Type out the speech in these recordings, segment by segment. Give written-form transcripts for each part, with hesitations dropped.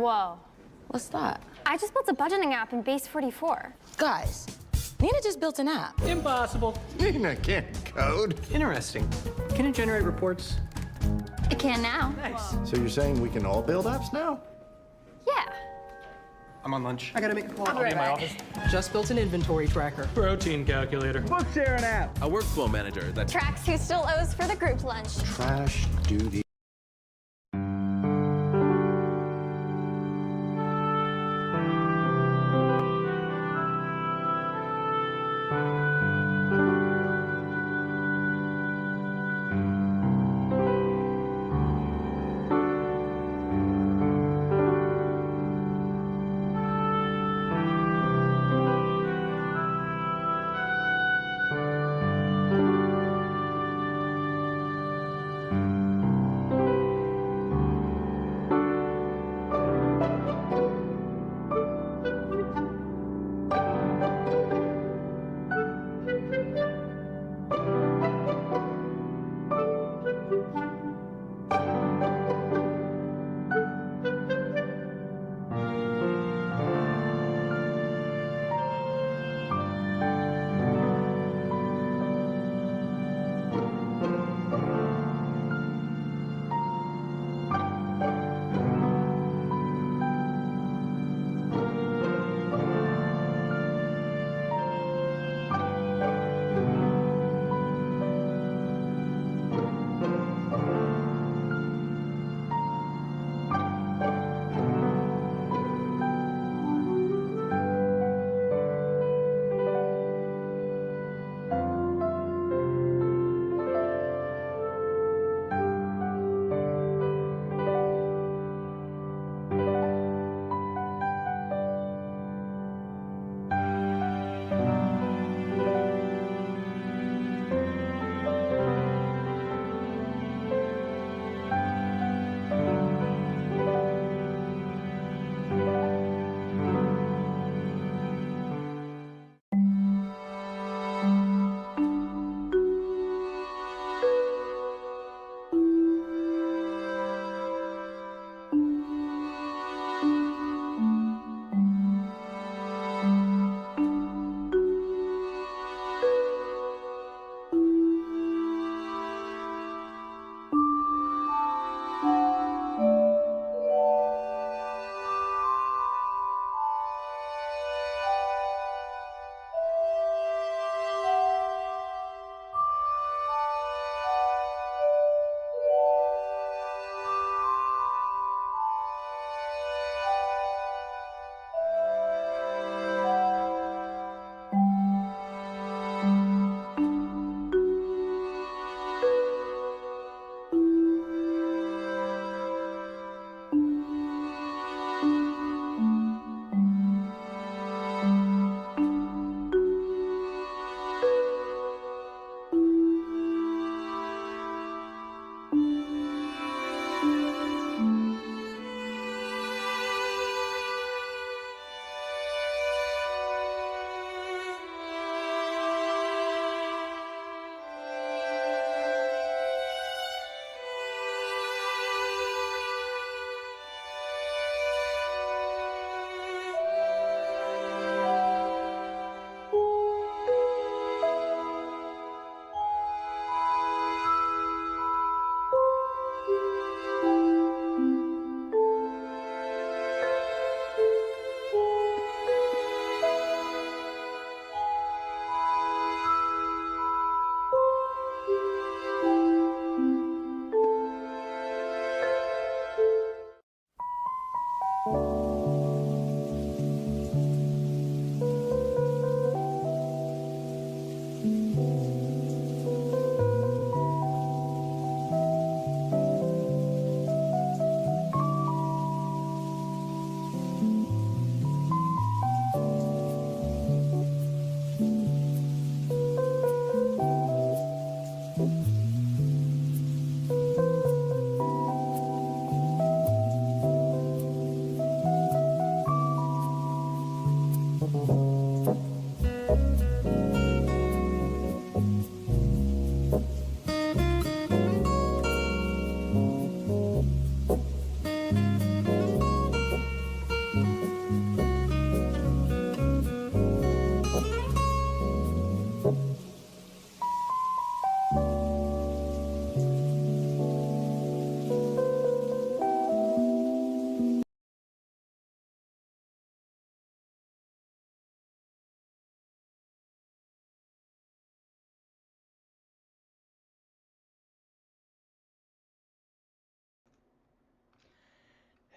Whoa. What's that? I just built a budgeting app in Base 44. Guys, Nina just built an app. Impossible. Nina can't code. Interesting. Can it generate reports? It can now. Nice. So you're saying we can all build apps now? Yeah. I'm on lunch. I gotta make a call. I'll be right back. Just built an inventory tracker. Protein calculator. Book sharing app. A workflow manager that Tracks who still owes for the group lunch. Trash duty.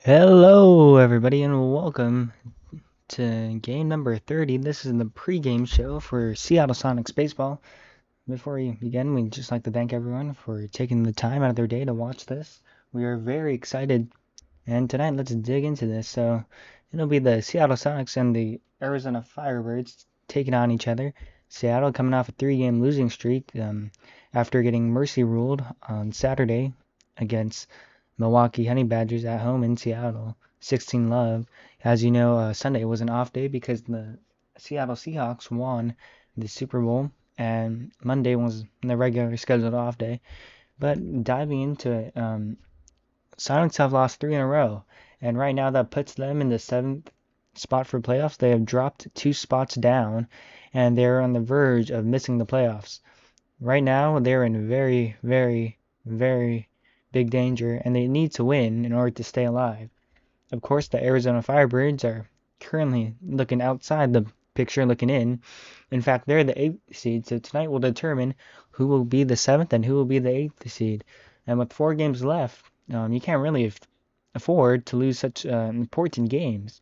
Hello, everybody, and welcome to game number 30. This is the pregame show for Seattle Sonics baseball. Before we begin, we'd just like to thank everyone for taking the time out of their day to watch this. We are very excited, and tonight let's dig into this. So it'll be the Seattle Sonics and the Arizona Firebirds taking on each other. Seattle coming off a 3-game losing streak after getting mercy ruled on Saturday against Milwaukee Honey Badgers at home in Seattle, 16-love. As you know, Sunday was an off day because the Seattle Seahawks won the Super Bowl, and Monday was the regular scheduled off day. But diving into it, Sonics have lost 3 in a row, and right now that puts them in the 7th spot for playoffs. They have dropped 2 spots down, and they're on the verge of missing the playoffs. Right now, they're in very, very, very big danger, and they need to win in order to stay alive. Of course, the Arizona Firebirds are currently looking outside the picture, looking in. In fact, they're the 8th seed, so tonight will determine who will be the 7th and who will be the 8th seed. And with 4 games left, you can't really afford to lose such important games.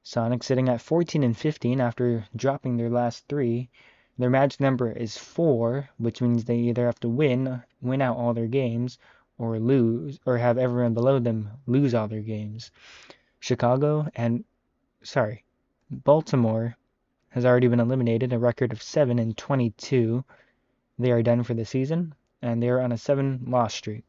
Sonics sitting at 14-15 after dropping their last 3. Their magic number is 4, which means they either have to win out all their games, or lose, or have everyone below them lose all their games. Baltimore has already been eliminated, a record of 7-22. They are done for the season, and they are on a 7-loss streak.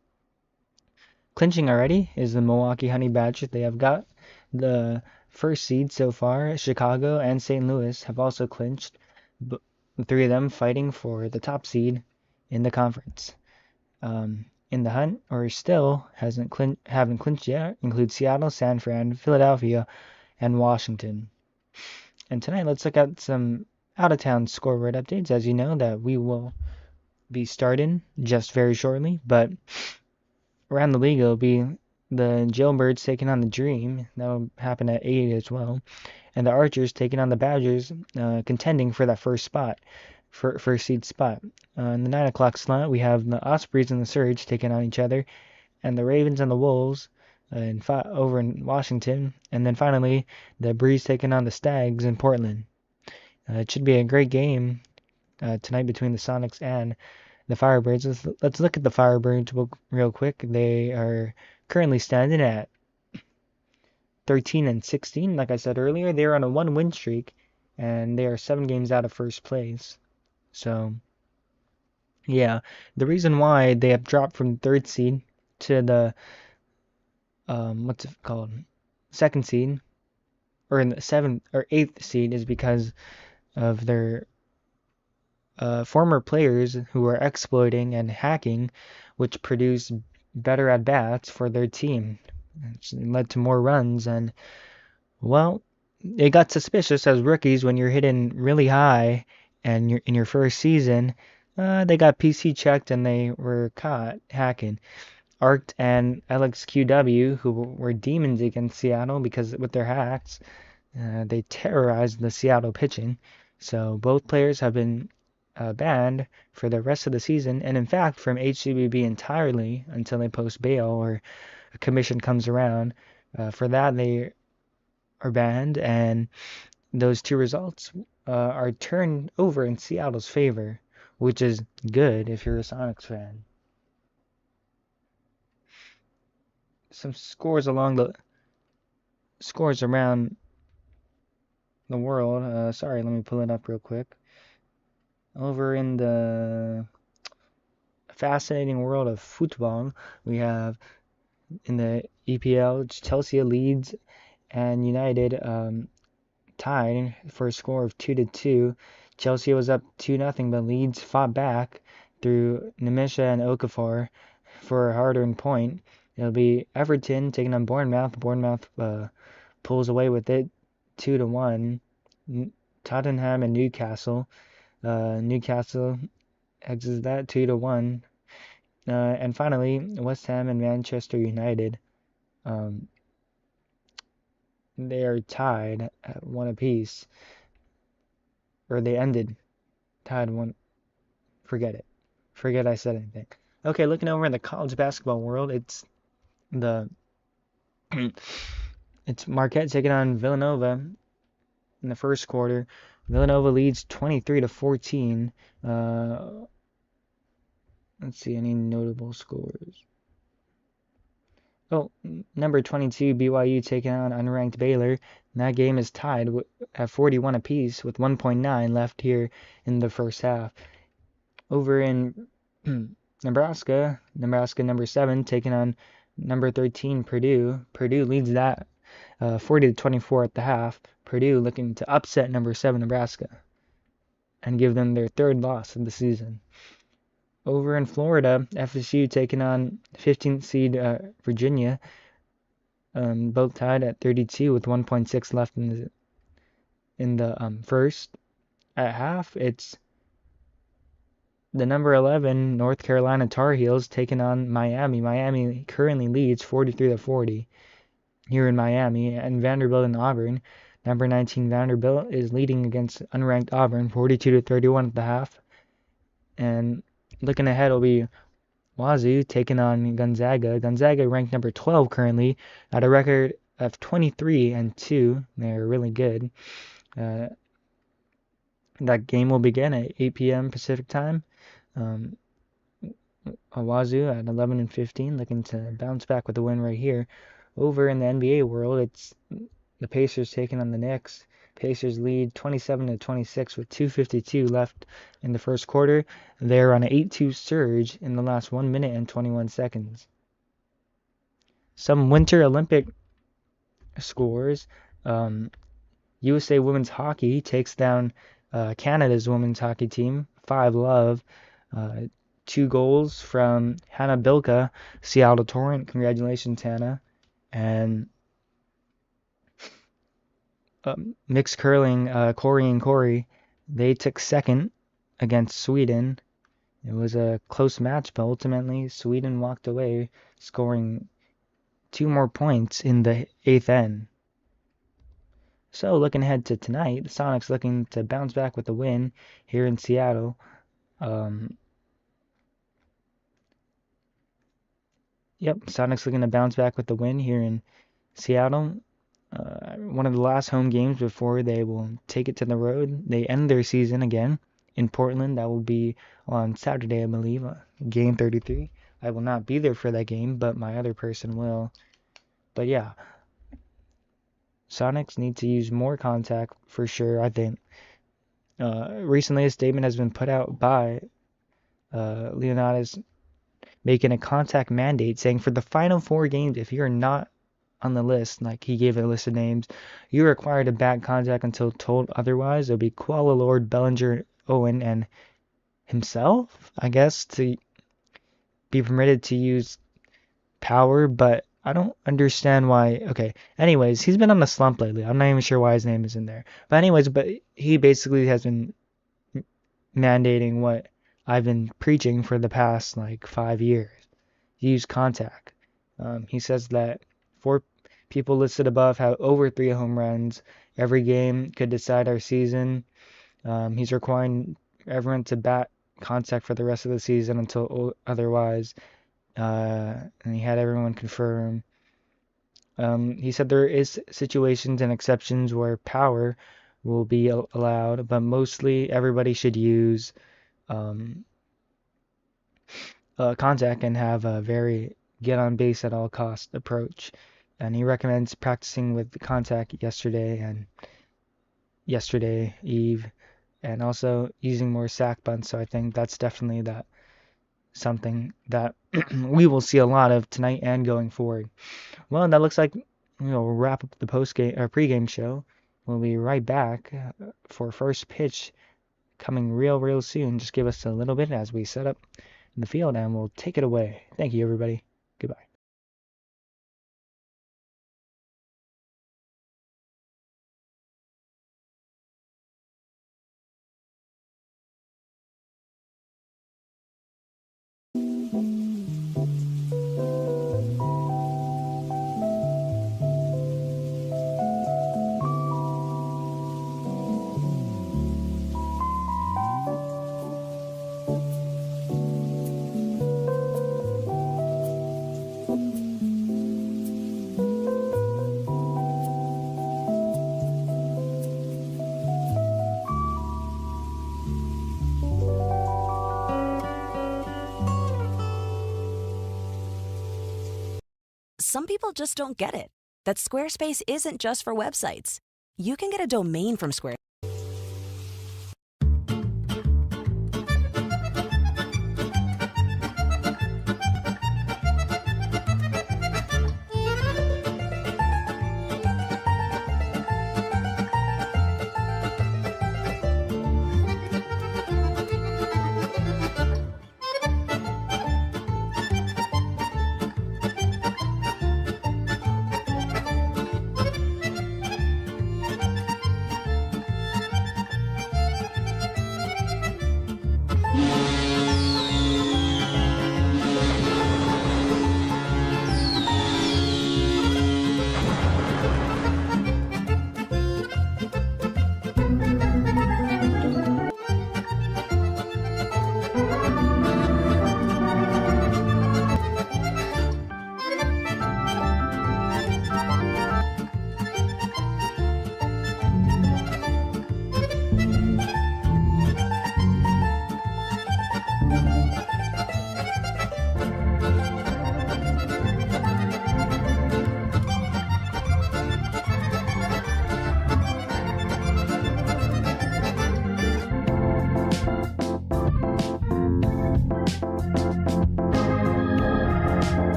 Clinching already is the Milwaukee Honey Badgers. They have got the first seed so far. Chicago and St. Louis have also clinched, the 3 of them fighting for the top seed in the conference. In the hunt, or still haven't clinched yet, include Seattle, San Fran, Philadelphia, and Washington. And tonight, let's look at some out-of-town scoreboard updates. As you know, that we will be starting just very shortly, but around the league, it'll be the Jailbirds taking on the Dream. That'll happen at 8 as well. And the Archers taking on the Badgers, contending for that first seed spot. In the 9 o'clock slot, we have the Ospreys and the Surge taking on each other, and the Ravens and the Wolves over in Washington. And then finally, the Breeze taking on the Stags in Portland. It should be a great game tonight between the Sonics and the Firebirds. Let's look at the Firebirds real quick. They are currently standing at 13-16. Like I said earlier, they're on a 1-win streak, and they are 7 games out of first place. So, yeah, the reason why they have dropped from 3rd seed to the second seed, or in the 7th or 8th seed, is because of their former players who were exploiting and hacking, which produced better at bats for their team. It led to more runs, and well, it got suspicious as rookies when you're hitting really high and you're in your first season. They got PC checked and they were caught hacking. Arct and LXQW, who were demons against Seattle because with their hacks, they terrorized the Seattle pitching. So both players have been banned for the rest of the season, and in fact from HCBB entirely until they post bail or a commission comes around. For that, they are banned, and those 2 results are turned over in Seattle's favor, which is good if you're a Sonics fan. Some scores around the world. Let me pull it up real quick. Over in the fascinating world of football, we have in the EPL, Chelsea, Leeds, and United tied for a score of 2-2. Chelsea was up 2-0, but Leeds fought back through Nemisha and Okafor for a hard-earned point. It'll be Everton taking on Bournemouth. Bournemouth pulls away with it 2-1. Tottenham and Newcastle. Newcastle exits that 2-1. And finally, West Ham and Manchester United. They are tied at 1 apiece. Or they ended tied 1. Forget it. Forget I said anything. Okay, looking over in the college basketball world, it's Marquette taking on Villanova in the first quarter. Villanova leads 23-14. Let's see any notable scores. Oh, number 22 BYU taking on unranked Baylor. And that game is tied at 41 apiece with 1.9 left here in the first half. Over in Nebraska number 7 taking on number 13 Purdue. Purdue leads that 40-24 at the half. Purdue looking to upset number 7 Nebraska and give them their third loss of the season. Over in Florida, FSU taking on 15th seed Virginia, both tied at 32 with 1.6 left in the first. At half, it's the number 11 North Carolina Tar Heels taking on Miami. Miami currently leads 43-40 here in Miami, and Vanderbilt and Auburn. Number 19 Vanderbilt is leading against unranked Auburn 42-31 at the half. And looking ahead will be Wazoo taking on Gonzaga. Gonzaga ranked number 12 currently at a record of 23-2. They're really good. That game will begin at 8 p.m. Pacific time. Wazoo at 11-15, looking to bounce back with a win right here. Over in the NBA world, it's the Pacers taking on the Knicks. Pacers lead 27-26 with 2:52 left in the first quarter. They're on an 8-2 surge in the last 1 minute and 21 seconds. Some Winter Olympic scores. USA Women's Hockey takes down Canada's women's hockey team, 5-love. 2 goals from Hannah Bilka, Seattle Torrent. Congratulations, Hannah. And mixed curling, Corey and Corey, they took second against Sweden. It was a close match, but ultimately Sweden walked away, scoring 2 more points in the 8th end. So looking ahead to tonight, the Sonics looking to bounce back with a win here in Seattle. Sonics looking to bounce back with the win here in Seattle. One of the last home games before they will take it to the road. They end their season again in Portland. That will be on Saturday, I believe, game 33. I will not be there for that game, but my other person will. But yeah, Sonics need to use more contact for sure, I think. Recently, a statement has been put out by Leonidas making a contact mandate saying for the final 4 games, if you're not on the list, like he gave a list of names, you're required to back contact until told otherwise. It'll be Kuala Lord, Bellinger, Owen, and himself, I guess, to be permitted to use power, but I don't understand why. Okay, anyways, he's been on a slump lately. I'm not even sure why his name is in there. But anyways, he basically has been mandating what I've been preaching for the past, 5 years. Use contact. He says that 4 people listed above have over 3 home runs. Every game could decide our season. He's requiring everyone to bat contact for the rest of the season until otherwise. And he had everyone confirm. He said there is situations and exceptions where power will be allowed, but mostly everybody should use contact and have a very get on base at all cost approach. And he recommends practicing with contact yesterday eve, and also using more sack bunts. So I think that's definitely something that we will see a lot of tonight and going forward. Well, that looks like we'll wrap up the post-game or pre-game show. We'll be right back for first pitch coming real soon. Just give us a little bit as we set up the field, and we'll take it away. Thank you, everybody. Goodbye. Some people just don't get it. That Squarespace isn't just for websites. You can get a domain from Squarespace.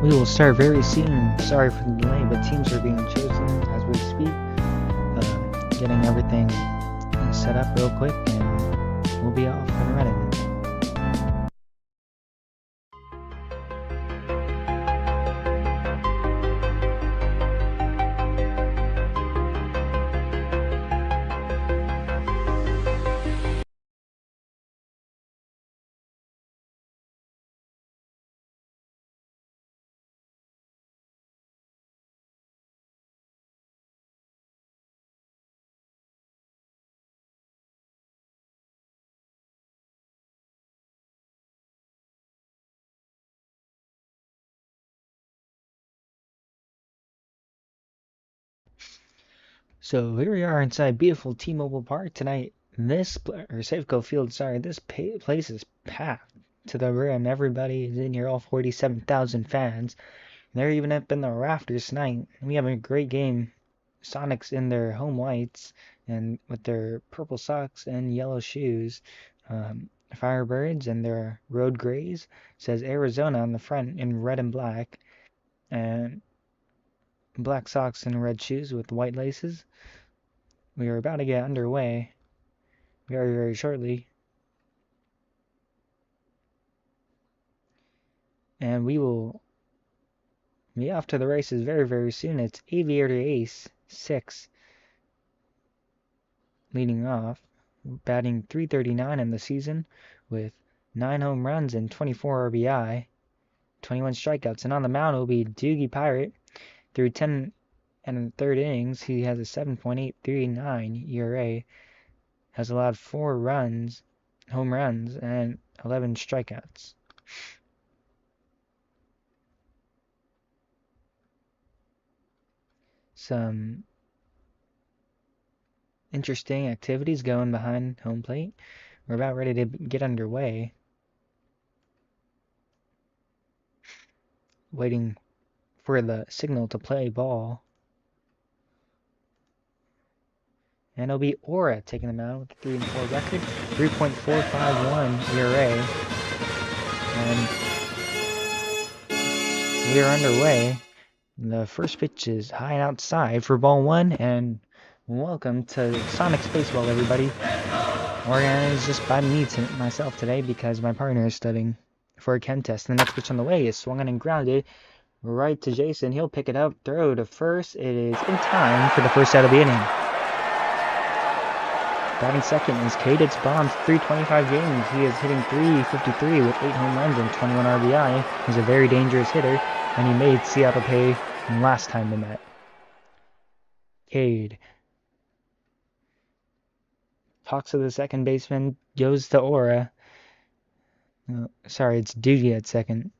We will start very soon. Sorry for the delay, but teams are being chosen as we speak. Getting everything set up real quick, and we'll be off and running. So here we are inside beautiful T-Mobile Park tonight. Safeco Field, this place is packed to the rim. Everybody is in here, all 47,000 fans. They're even up in the rafters tonight. We have a great game. Sonics in their home whites and with their purple socks and yellow shoes. Firebirds in their road grays. Says Arizona on the front in red and black. And black socks and red shoes with white laces. We are about to get underway very, very shortly. And we will be off to the races very, very soon. It's Aviator Ace 6 leading off, batting .339 in the season with 9 home runs and 24 RBI, 21 strikeouts. And on the mound will be Doogie Pirate. Through 10 and third innings, he has a 7.839 ERA, has allowed 4 home runs, and 11 strikeouts. Some interesting activities going behind home plate. We're about ready to get underway. Waiting for the signal to play ball. And it'll be Aura taking them out with a 3-4 record, 3.451 ERA. And we are underway. The first pitch is high and outside for ball 1, and welcome to Sonics Baseball, everybody. Organized just by myself today because my partner is studying for a chem test. The next pitch on the way is swung and grounded right to Jason. He'll pick it up, throw to first. It is in time for the first out of the inning. Batting second is Cade. It's bombed 325 games. He is hitting .353 with 8 home runs and 21 RBI. He's a very dangerous hitter, and he made Seattle pay last time they met. Cade talks to the second baseman, goes to Aura. It's Doogie at second.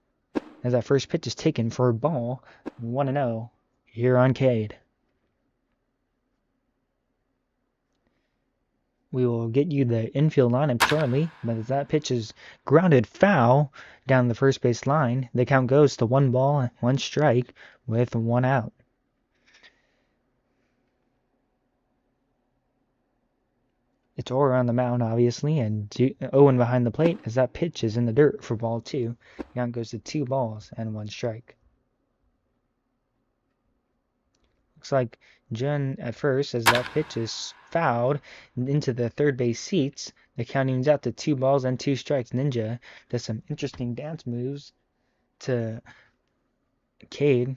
As that first pitch is taken for a ball, 1-0 here on Cade. We will get you the infield lineup shortly, but as that pitch is grounded foul down the first base line, the count goes to 1 ball, 1 strike with 1 out. It's Aura on the mound, obviously, and Owen behind the plate as that pitch is in the dirt for ball 2. The count goes to 2 balls and 1 strike. Looks like Jun at first as that pitch is fouled into the third base seats. The count evens out to 2 balls and 2 strikes. Ninja does some interesting dance moves to Cade.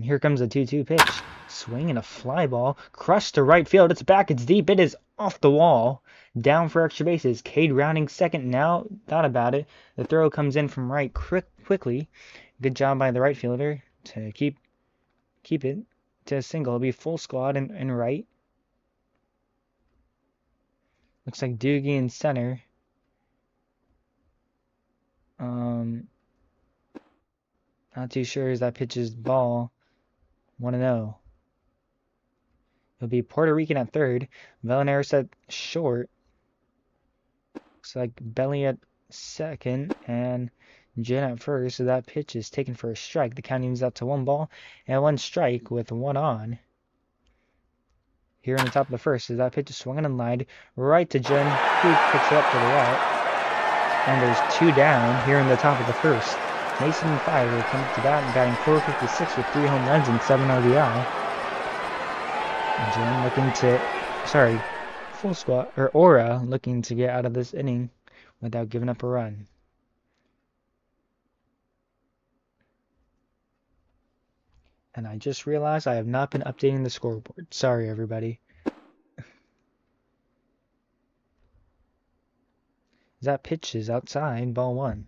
Here comes a 2-2 pitch. Swing and a fly ball. Crushed to right field. It's back. It's deep. It is off the wall. Down for extra bases. Cade rounding second. Now thought about it. The throw comes in from right quickly. Good job by the right fielder to keep it to a single. It'll be full squad in right. Looks like Doogie in center. Not too sure as that pitches ball. 1-0. It'll be Puerto Rican at third. Velenaris at short. Looks like Belly at second. And Jen at first. So that pitch is taken for a strike. The count evens out to 1 ball and 1 strike with 1 on. Here in the top of the first, as that pitch is swung and lined right to Jen, who picks it up to the right. And there's 2 down here in the top of the first. Mason Fire will come to bat and batting .456 with 3 home runs and 7 RBI. Jim looking to, full squad, or Aura looking to get out of this inning without giving up a run. And I just realized I have not been updating the scoreboard. Sorry, everybody. That pitch is outside, ball 1.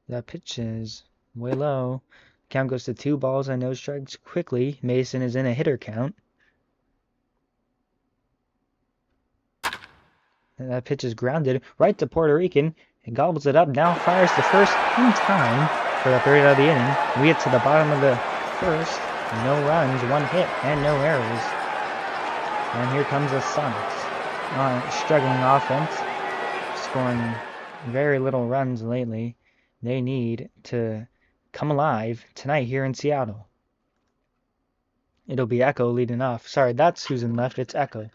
That pitch is way low. Count goes to 2 balls and no strikes quickly. Mason is in a hitter count. And that pitch is grounded right to Puerto Rican. He gobbles it up, now fires the first in time for the 3rd out of the inning. We get to the bottom of the 1st. No runs, 1 hit, and no errors. And here comes the Sonics. Struggling offense, scoring very little runs lately. They need to come alive tonight here in Seattle. It'll be Echo leading off. Sorry, that's who's in left. It's Echo.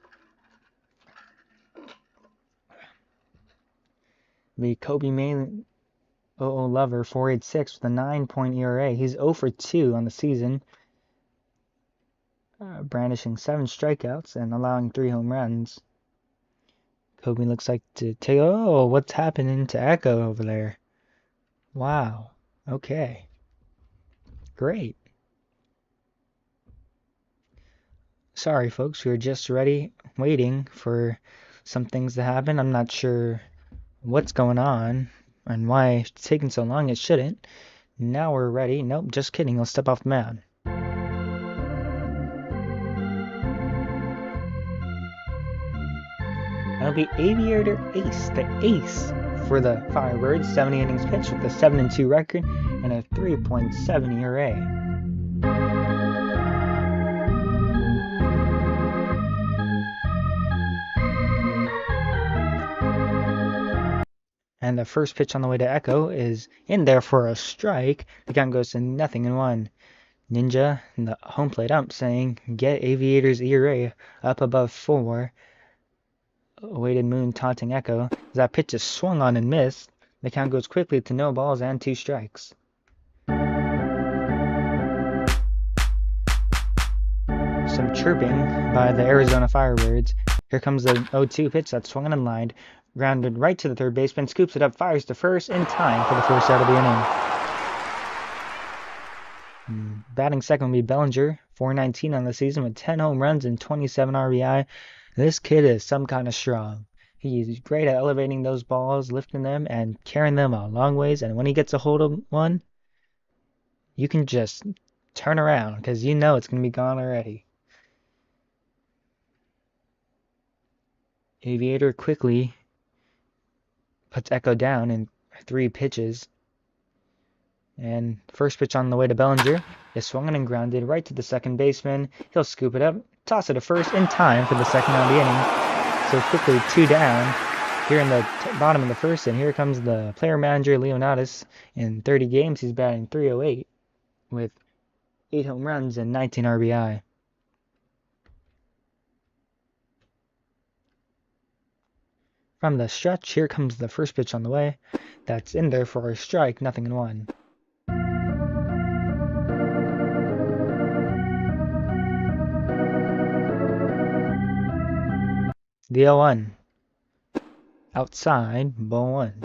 The Kobe Main Lover 4.86 with a 9-point ERA. He's 0 for 2 on the season. Brandishing 7 strikeouts and allowing 3 home runs. Kobe looks like to take... Oh, what's happening to Echo over there? Wow. Okay. Great. Sorry, folks. We were just waiting for some things to happen. I'm not sure what's going on and why it's taking so long. It shouldn't. Now we're ready. Nope, just kidding. I'll step off the mound. That'll be Aviator Ace, the ace for the Firebirds. 70 innings pitched with a 7-2 record and a 3.7 ERA. And the first pitch on the way to Echo is in there for a strike. The count goes to 0-1. Ninja and the home plate ump saying, get Aviator's ERA up above 4. Awaited Moon taunting Echo. As that pitch is swung on and missed, the count goes quickly to 0 balls and 2 strikes. Some chirping by the Arizona Firebirds. Here comes the 0-2 pitch that's swung on and lined. Grounded right to the 3rd baseman, scoops it up, fires to first in time for the 1st out of the inning. Batting second will be Bellinger, 419 on the season with 10 home runs and 27 RBI. This kid is some kind of strong. He's great at elevating those balls, lifting them, and carrying them a long ways. And when he gets a hold of one, you can just turn around because you know it's going to be gone already. Aviator quickly puts Echo down in 3 pitches. And first pitch on the way to Bellinger is swung and grounded right to the 2nd baseman. He'll scoop it up, toss it to first in time for the 2nd out of the inning. So quickly 2 down here in the bottom of the 1st. And here comes the player manager Leonidas. In 30 games, he's batting .308 with 8 home runs and 19 RBI. From the stretch, here comes the first pitch on the way. That's in there for a strike, 0-1. The 0-1. Outside, ball 1.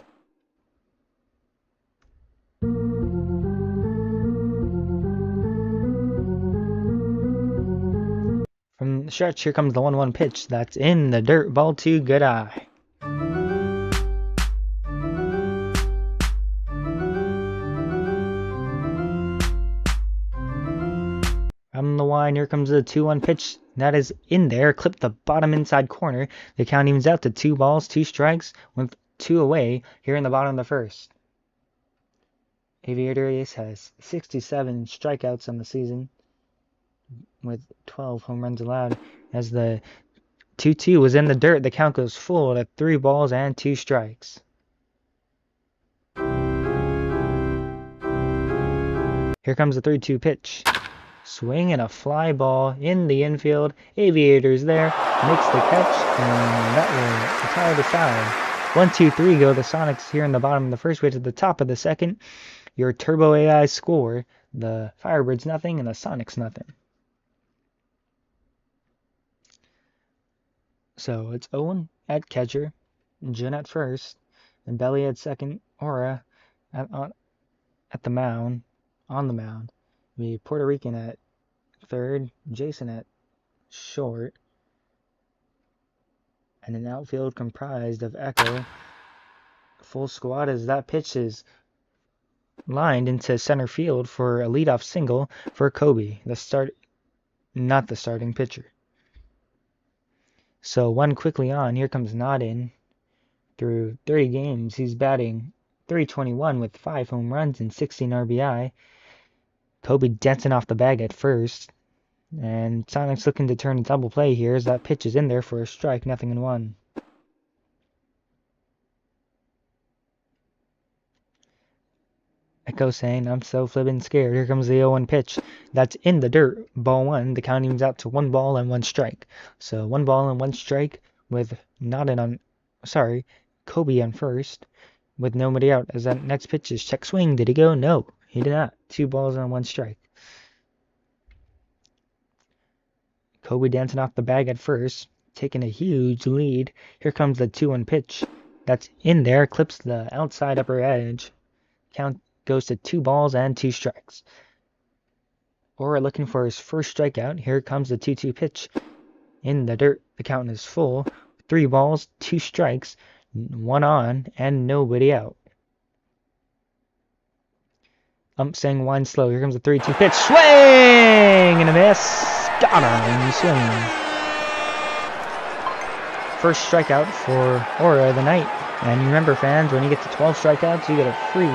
From the stretch, here comes the 1-1 pitch. That's in the dirt, ball 2, good eye. From the line, here comes the 2-1 pitch. That is in there, clipped the bottom inside corner. The count evens out to 2 balls, 2 strikes, with 2 away here in the bottom of the 1st. Aviator Ace has 67 strikeouts on the season with 12 home runs allowed. As the 2-2 was in the dirt, the count goes full to 3 balls and 2 strikes. Here comes the 3-2 pitch. Swing and a fly ball in the infield. Aviator's there. makes the catch, and that will retire the side. 1, 2, 3 go. The Sonics here in the bottom of the first, way to the top of the second. Your Turbo AI score, the Firebirds nothing and the Sonics nothing. So it's Owen at catcher, Jen at first, and Belly at second, Aura at the mound, on the mound. We Puerto Rican at third, Jason at short, and an outfield comprised of Echo. Full squad as that pitch is lined into center field for a leadoff single for Kobe, not the starting pitcher. So one quickly on, here comes Nodin. Through 30 games, he's batting .321 with 5 home runs and 16 RBI. Kobe dancing off the bag at first. And Sonic's looking to turn a double play here as that pitch is in there for a strike, 0-1. Echo saying, I'm so flippin' scared. Here comes the 0-1 pitch. That's in the dirt. Ball 1. The count evens out to 1 ball and 1 strike. So 1 ball and 1 strike with Kobe on first with nobody out. As that next pitch is check swing. Did he go? No, he did not. 2 balls and 1 strike. Kobe dancing off the bag at first, taking a huge lead. Here comes the 2-1 pitch. That's in there. Clips the outside upper edge. Count goes to 2 balls and 2 strikes. Aura looking for his first strikeout. Here comes the 2-2 pitch. In the dirt. The count is full. 3 balls, 2 strikes, 1 on, and nobody out. Saying wind slow. Here comes the 3-2 pitch. Swing and a miss. Got him. Swing. First strikeout for Aura of the night. And remember, fans, when you get to 12 strikeouts, you get a free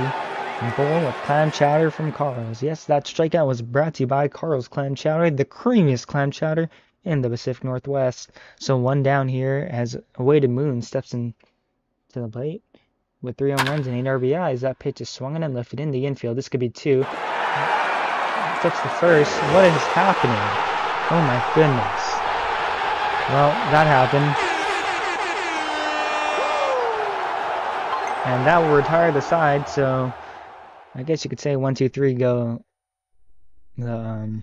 bowl of clam chowder from Carl's. Yes, that strikeout was brought to you by Carl's Clam Chowder, the creamiest clam chowder in the Pacific Northwest. So 1 down here as awaited Moon steps in to the plate with 3 home runs and 8 RBIs. That pitch is swung and lifted in the infield. This could be 2. Flips the first. What is happening? Oh my goodness. Well, that happened. And that will retire the side, so I guess you could say 1, 2, 3 go the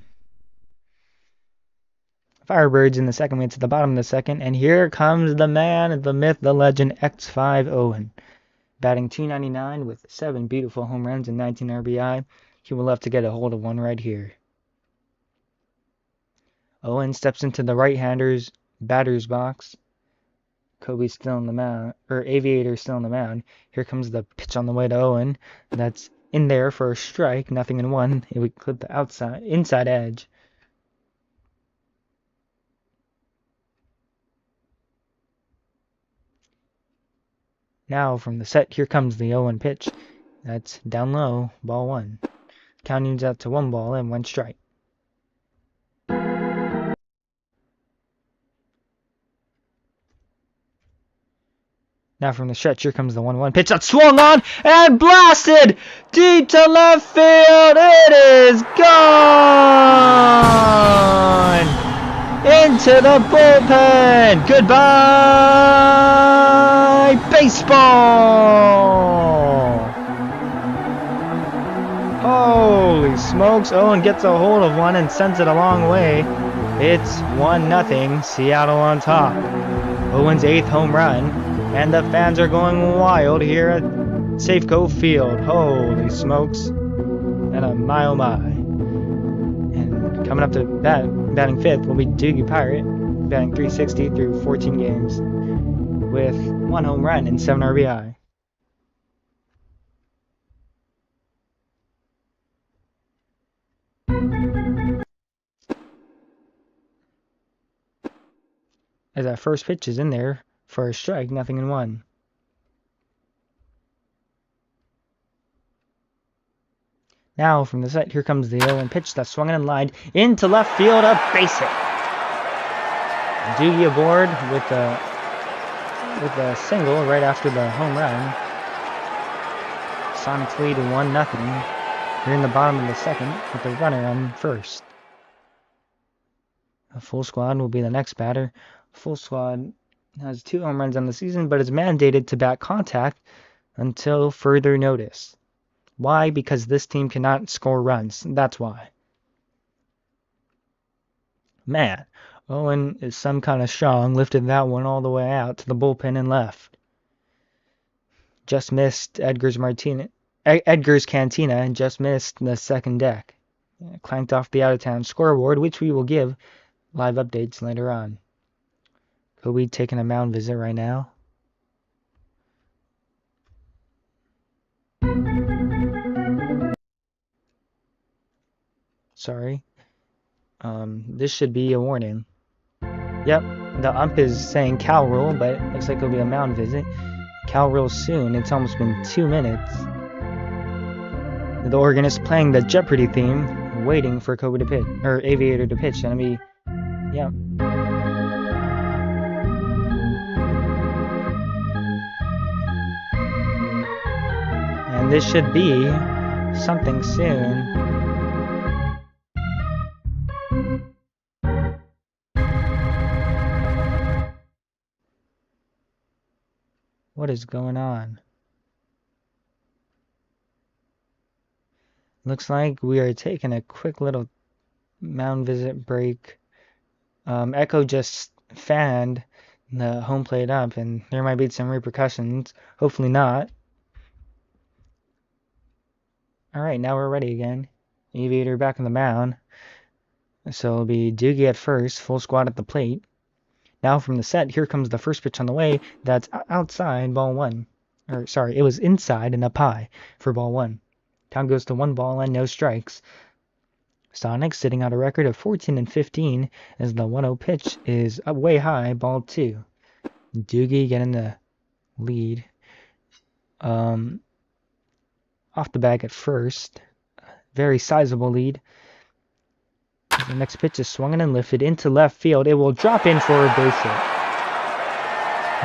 Firebirds in the second. Way to the bottom of the second. And here comes the man, the myth, the legend, X5 Owen. Batting .299 with 7 beautiful home runs and 19 RBI. He will have to get a hold of one right here. Owen steps into the right-hander's batter's box. Kobe's still in the mound, or Aviator's still in the mound. Here comes the pitch on the way to Owen. That's in there for a strike, 0-1. It would clip the inside edge. Now from the set, here comes the 0-1 pitch. That's down low, ball 1. Count evens out to 1 ball and 1 strike. Now from the stretch, here comes the 1-1 pitch that's swung on and blasted deep to left field. It is gone into the bullpen. Goodbye, baseball. Holy smokes. Owen gets a hold of one and sends it a long way. It's 1-0, Seattle on top. Owen's 8th home run. And the fans are going wild here at Safeco Field. Holy smokes. And a my. And coming up to batting 5th will be Doogie Pirate, batting .360 through 14 games with 1 home run and 7 RBI. As that first pitch is in there for a strike, 0-1. Now from the set, here comes the 0-1 pitch that's swung and lined into left field, a base hit. Doogie aboard with a single right after the home run. Sonics lead 1-0. Here in the bottom of the second with the runner on first. A full squad will be the next batter. full squad has 2 home runs on the season, but is mandated to bat contact until further notice. Why? Because this team cannot score runs. That's why. Man, Owen is some kind of strong. Lifted that one all the way out to the bullpen and left. Just missed Edgar's Cantina and just missed the second deck. Clanked off the out-of-town scoreboard, which we will give live updates later on. Kobe taking a mound visit right now. Sorry. This should be a warning. Yep, the ump is saying Cal rule, but it looks like it'll be a mound visit. Cal rule soon. It's almost been 2 minutes. The organist playing the Jeopardy theme, waiting for Kobe to pitch, or Aviator to pitch. Gonna be, yeah. And this should be something soon. What is going on? Looks like we are taking a quick little mound visit break. Echo just fanned the home plate up, and there might be some repercussions. Hopefully not. Alright, now we're ready again. Aviator back on the mound. So it'll be Doogie at first, full squad at the plate. Now from the set, here comes the first pitch on the way. That's outside, ball 1. Or, sorry, it was inside and up high for ball 1. Count goes to 1 ball and no strikes. Sonic sitting on a record of 14-15 as the 1-0 pitch is up way high, ball 2. Doogie getting the lead. Off the bag at first. Very sizable lead. The next pitch is swung and lifted into left field. It will drop in for a base hit.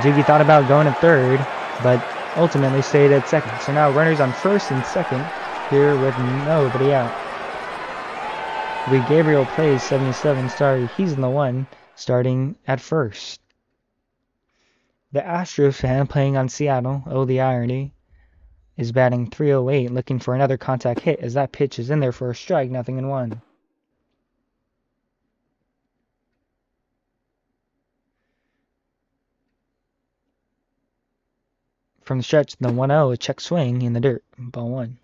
Doogie thought about going at third, but ultimately stayed at second. So now runners on first and second here with nobody out. Gabriel plays 77. Sorry, he's in the one starting at first. The Astros fan playing on Seattle, oh the irony, is batting .308, looking for another contact hit as that pitch is in there for a strike, 0-1. From the stretch, the 1-0, a check swing in the dirt, ball 1.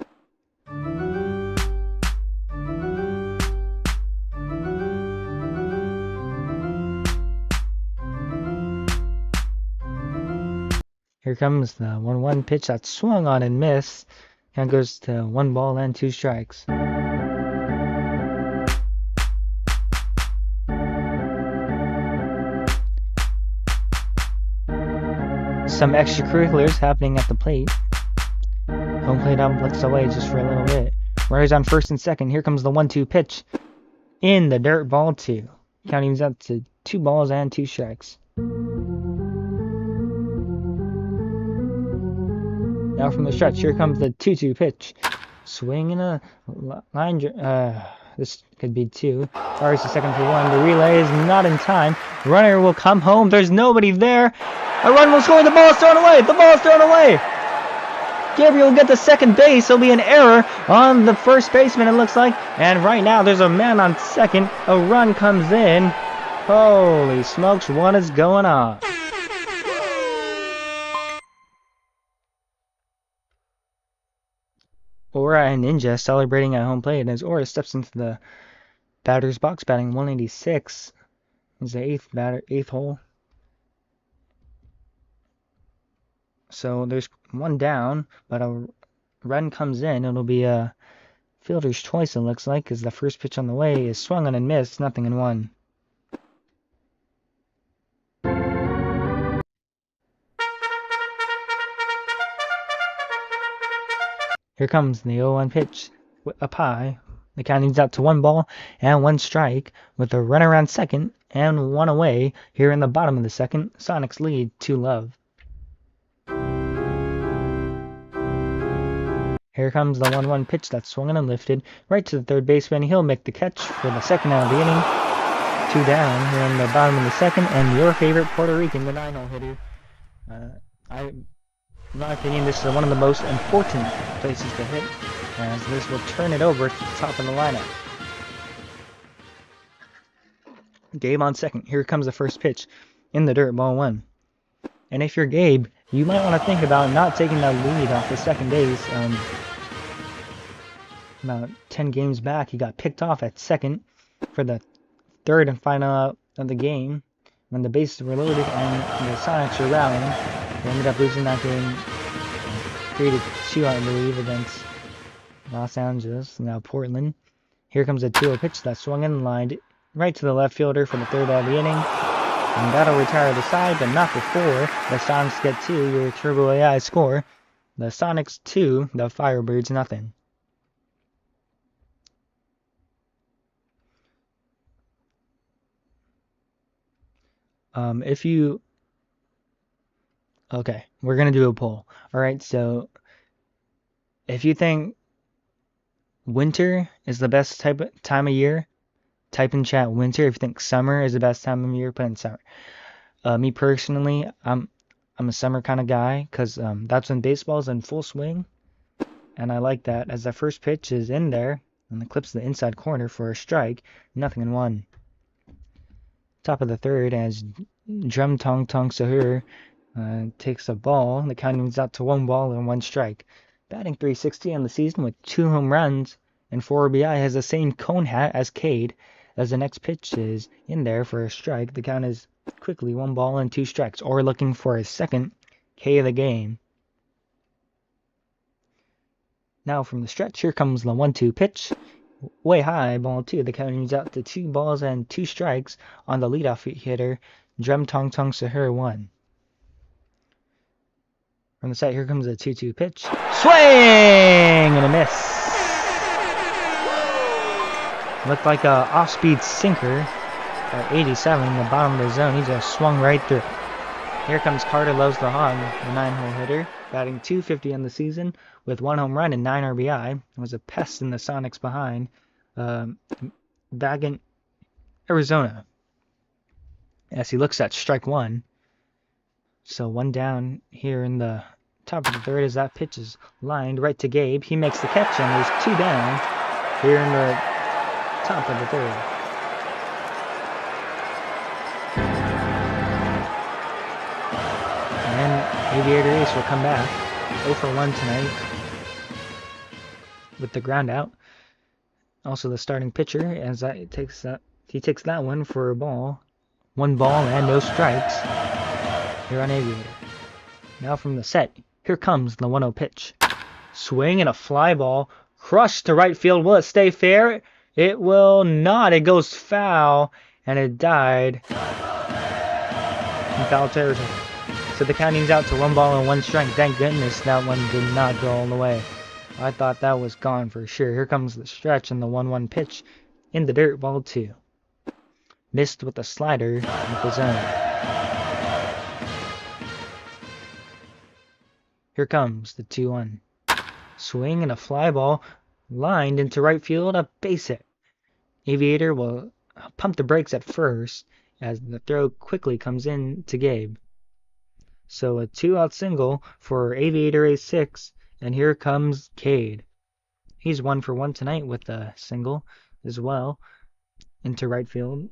Here comes the 1-1 pitch that swung on and missed. Count goes to 1 ball and 2 strikes. Some extracurriculars happening at the plate. Home plate up, looks away just for a little bit. Runners on first and second. Here comes the 1-2 pitch. In the dirt, ball 2. Counting's up to 2 balls and 2 strikes. Now from the stretch, here comes the 2-2 pitch. Swing and a line. This could be 2. Fires to second for 1. The relay is not in time. Runner will come home. There's nobody there. A run will score. The ball is thrown away. The ball is thrown away. Gabriel will get the second base. There'll be an error on the first baseman, it looks like. And right now, there's a man on second. A run comes in. Holy smokes, what is going on? Aura and Ninja celebrating at home plate as Aura steps into the batter's box, batting 186. He's the 8th hole. So there's 1 down, but a run comes in. It'll be a fielder's choice, it looks like, as the first pitch on the way is swung on and missed, 0-1. Here comes the 0-1 pitch up high. The counting's out to 1 ball and 1 strike with a runner on second and 1 away here in the bottom of the second. Sonic's lead 2-0. Here comes the 1-1 pitch that's swung and lifted right to the third baseman. He'll make the catch for the second out of the inning. 2 down here in the bottom of the second, and your favorite Puerto Rican, the 9-hole hitter. In my opinion, this is one of the most important places to hit, as this will turn it over at the top of the lineup. Gabe on second. Here comes the first pitch in the dirt, ball 1. And if you're Gabe, you might want to think about not taking that lead off the second base. About 10 games back, he got picked off at second for the third and final out of the game when the bases were loaded and the Sonics were rallying. They ended up losing that game 3-2, I believe, against Los Angeles, now Portland. Here comes a 2-0 pitch that swung in and lined right to the left fielder for the third out of the inning. And that'll retire the side, but not before the Sonics get 2, your Turbo AI score. The Sonics 2, the Firebirds nothing. Okay, we're gonna do a poll. Alright, so if you think winter is the best time of year, type in chat winter. If you think summer is the best time of year, put in summer. Me personally, I'm a summer kind of guy, because that's when baseball's in full swing, and I like that, as the first pitch is in there, and the clips the inside corner for a strike, 0-1. Top of the third, as Drum Tong Tong Sahur takes a ball. The count moves out to 1 ball and 1 strike. Batting .360 on the season with 2 home runs and 4 RBI, has the same cone hat as Cade. As the next pitch is in there for a strike, the count is quickly 1 ball and 2 strikes, or looking for his second K of the game. Now from the stretch, here comes the 1-2 pitch. Way high, ball 2. The count moves out to 2 balls and 2 strikes on the leadoff hitter, Drum Tong Tong Sahur 1. From the set, here comes a 2-2 pitch. Swing and a miss. Looked like a off-speed sinker at 87 in the bottom of the zone. He just swung right through. Here comes Carter Loves the Hog, the 9-hole hitter, batting .250 on the season with 1 home run and 9 RBI. It was a pest in the Sonics behind, back in Arizona. As he looks at strike 1. So 1 down here in the top of the third, as that pitch is lined right to Gabe. He makes the catch, and there's 2 down here in the top of the third. And Aviator Ace will come back 0 for 1 tonight with the ground out. Also the starting pitcher, as he takes that one for a ball. 1 ball and no strikes here on Aviator. Now from the set, here comes the 1-0 pitch. Swing and a fly ball, crushed to right field. Will it stay fair? It will not. It goes foul, and it died in foul territory. So the counting's out to 1 ball and 1 strike. Thank goodness that one did not go all the way. I thought that was gone for sure. Here comes the stretch and the 1-1 pitch in the dirt, ball 2. Missed with a slider in the zone. Here comes the 2-1. Swing and a fly ball lined into right field, a base hit. Aviator will pump the brakes at first, as the throw quickly comes in to Gabe. So a 2-out single for Aviator A6, and here comes Cade. He's 1 for 1 tonight with a single as well into right field,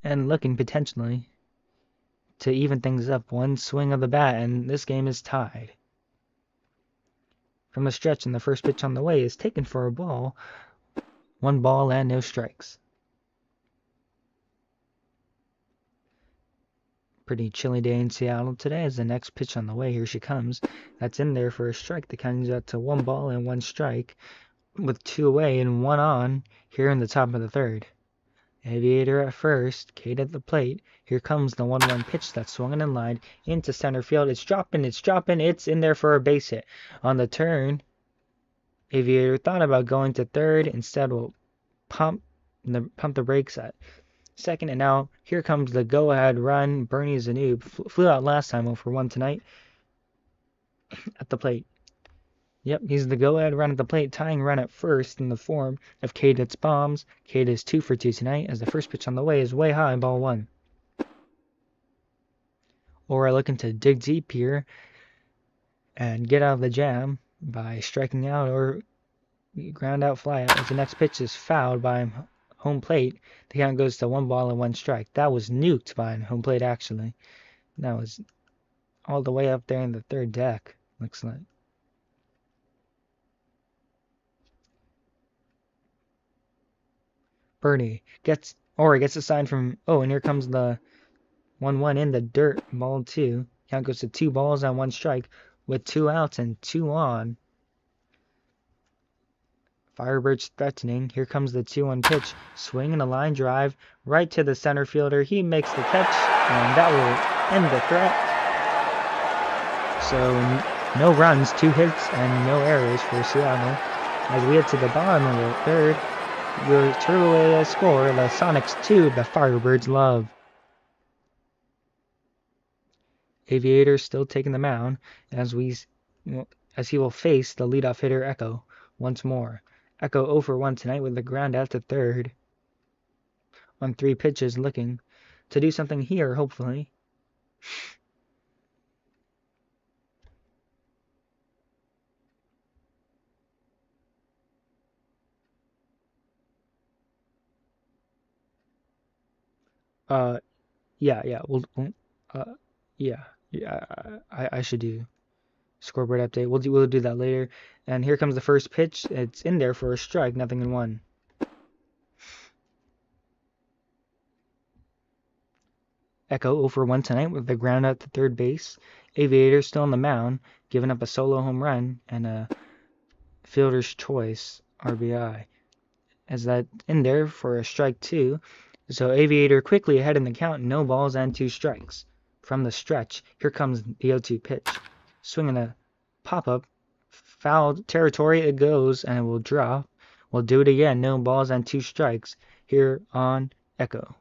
and looking potentially to even things up. 1 swing of the bat, and this game is tied. From the stretch, and the first pitch on the way is taken for a ball. 1 ball and no strikes. Pretty chilly day in Seattle today, as the next pitch on the way, here she comes. That's in there for a strike. The counting's out to 1 ball and 1 strike, with 2 away and 1 on here in the top of the third. Aviator at first, Cade at the plate. Here comes the 1-1 pitch that's swung and lined into center field. It's dropping, it's in there for a base hit. On the turn, Aviator thought about going to third. Instead, will pump the brakes at second. And now here comes the go-ahead run. Bernie Zanoob flew out last time, 0 for 1 tonight at the plate. Yep, he's the go-ahead run at the plate, tying run at first in the form of Cade hits bombs. Cade is 2 for 2 tonight as the first pitch on the way is way high, ball 1. Ora looking to dig deep here and get out of the jam by striking out or ground out fly out as the next pitch is fouled by home plate. The count goes to 1 ball and 1 strike. That was nuked by home plate actually. That was all the way up there in the third deck, looks like. Bernie gets a sign from, and here comes the 1-1 in the dirt, ball 2. Count goes to 2 balls and 1 strike with 2 outs and 2 on. Firebirds threatening. Here comes the 2-1 pitch. Swing and a line drive right to the center fielder. He makes the catch, and that will end the threat. So no runs, 2 hits, and no errors for Seattle. As we head to the bottom of the third, your turbo score, the Sonics 2, the Firebirds love. Aviator still taking the mound as he will face the leadoff hitter Echo once more. Echo 0 for 1 tonight with the ground out to third. On 3 pitches, looking to do something here, hopefully. I should do scoreboard update. We'll do that later. And here comes the first pitch. It's in there for a strike, 0-1. Echo 0 for 1 tonight with the ground out to third base. Aviator still on the mound, giving up a solo home run and a fielder's choice RBI. As that in there for a strike 2. So Aviator quickly ahead in the count, no balls and 2 strikes. From the stretch, here comes the 0-2 pitch. Swinging a pop-up, foul territory it goes, and it will drop. We'll do it again, no balls and 2 strikes here on Echo.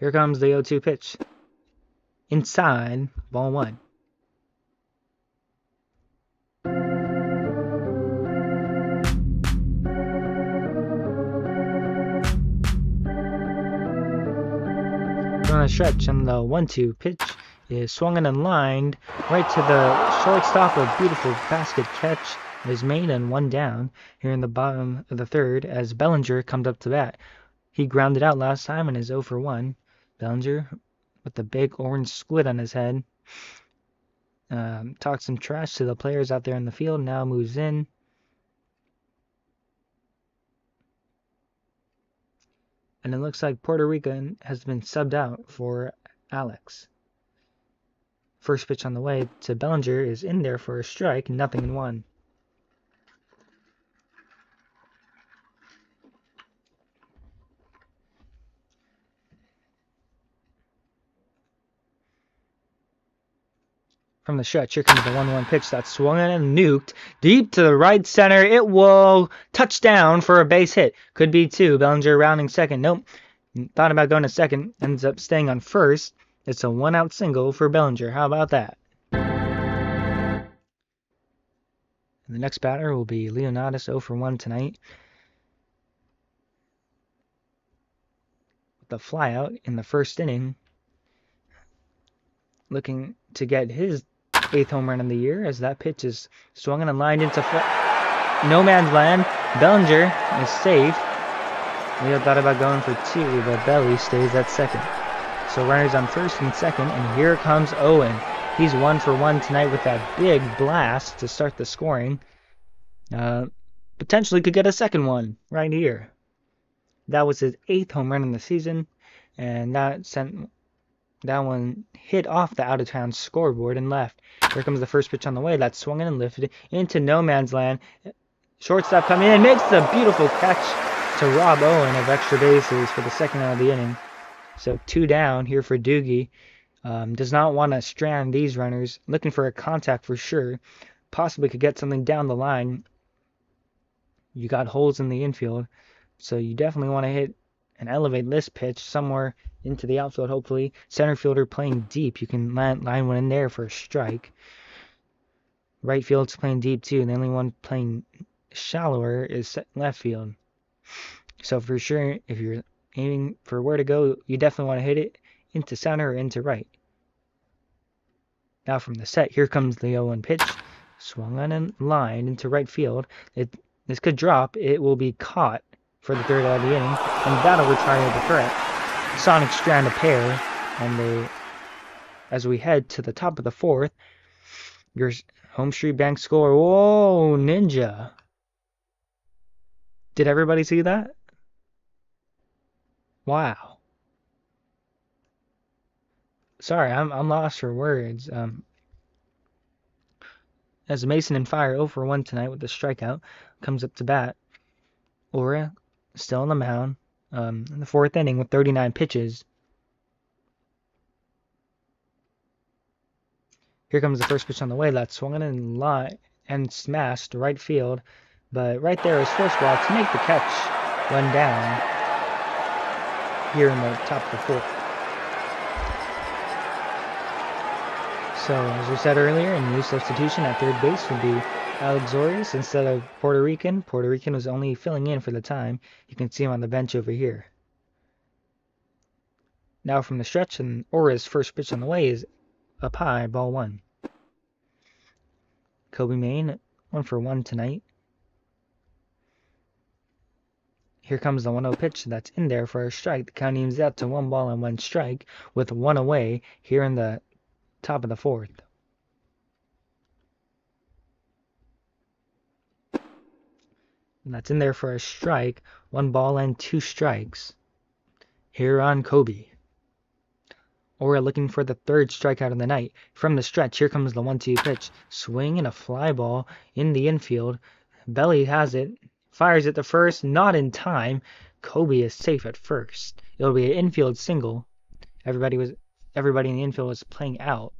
Here comes the 0-2 pitch. Inside, ball 1. On a stretch, and the 1-2 pitch is swung and lined right to the shortstop. A beautiful basket catch is made and 1 down here in the bottom of the third as Bellinger comes up to bat. He grounded out last time and is 0 for 1. Bellinger with the big orange squid on his head. Talks some trash to the players out there in the field. Now moves in. And it looks like Puerto Rican has been subbed out for Alex. First pitch on the way to Bellinger is in there for a strike, 0-1. From the stretch, here comes the 1-1 pitch that's swung and nuked deep to the right center. It will touch down for a base hit. Could be 2. Bellinger rounding second. Nope. Thought about going to second. Ends up staying on first. It's a 1-out single for Bellinger. How about that? And the next batter will be Leonidas, 0 for 1 tonight. With the flyout in the first inning. Looking to get his 8th home run of the year as that pitch is swung and lined into no man's land. Bellinger is safe. Leo thought about going for 2, but Belly stays at second. So runners on first and second, and here comes Owen. He's 1 for 1 tonight with that big blast to start the scoring. Potentially could get a second one right here. That was his 8th home run in the season, and that one hit off the out-of-town scoreboard and left. Here comes the first pitch on the way. That's swung in and lifted into no man's land. Shortstop coming in, makes a beautiful catch to rob Owen of extra bases for the second out of the inning. So 2 down here for Doogie. Does not want to strand these runners. Looking for a contact for sure. Possibly could get something down the line. You got holes in the infield, so you definitely want to hit and elevate this pitch somewhere into the outfield, hopefully. Center fielder playing deep. You can line one in there for a strike. Right field's playing deep too, and the only one playing shallower is left field. So for sure, if you're aiming for where to go, you definitely want to hit it into center or into right. Now from the set, here comes the 0-1 pitch. Swung on and lined into right field. This could drop. It will be caught for the third out of the inning, and that'll retire the threat. Sonics strand a pair, and as we head to the top of the fourth, your home street bank score. Whoa, Ninja! Did everybody see that? Wow. Sorry, I'm lost for words. As Mason and Fire 0 for 1 tonight with a strikeout, comes up to bat. Aura still on the mound in the fourth inning with 39 pitches. Here comes the first pitch on the way. That's swung in line and smashed to right field. But right there is first ball to make the catch when down here in the top of the fourth. So, as we said earlier, a new substitution at third base would be Alex Zorius instead of Puerto Rican. Puerto Rican was only filling in for the time. You can see him on the bench over here. Now from the stretch, and Aura's first pitch on the way is up high, ball 1. Kobe Maine, 1 for 1 tonight. Here comes the 1-0 pitch that's in there for a strike. The count evens out to 1 ball and 1 strike with 1 away here in the top of the fourth. And that's in there for a strike. 1 ball and 2 strikes here on Kobe. Aura looking for the third strikeout of the night. From the stretch, here comes the 1-2 pitch. Swing and a fly ball in the infield. Belly has it. Fires it to first. Not in time. Kobe is safe at first. It'll be an infield single. Everybody in the infield was playing out.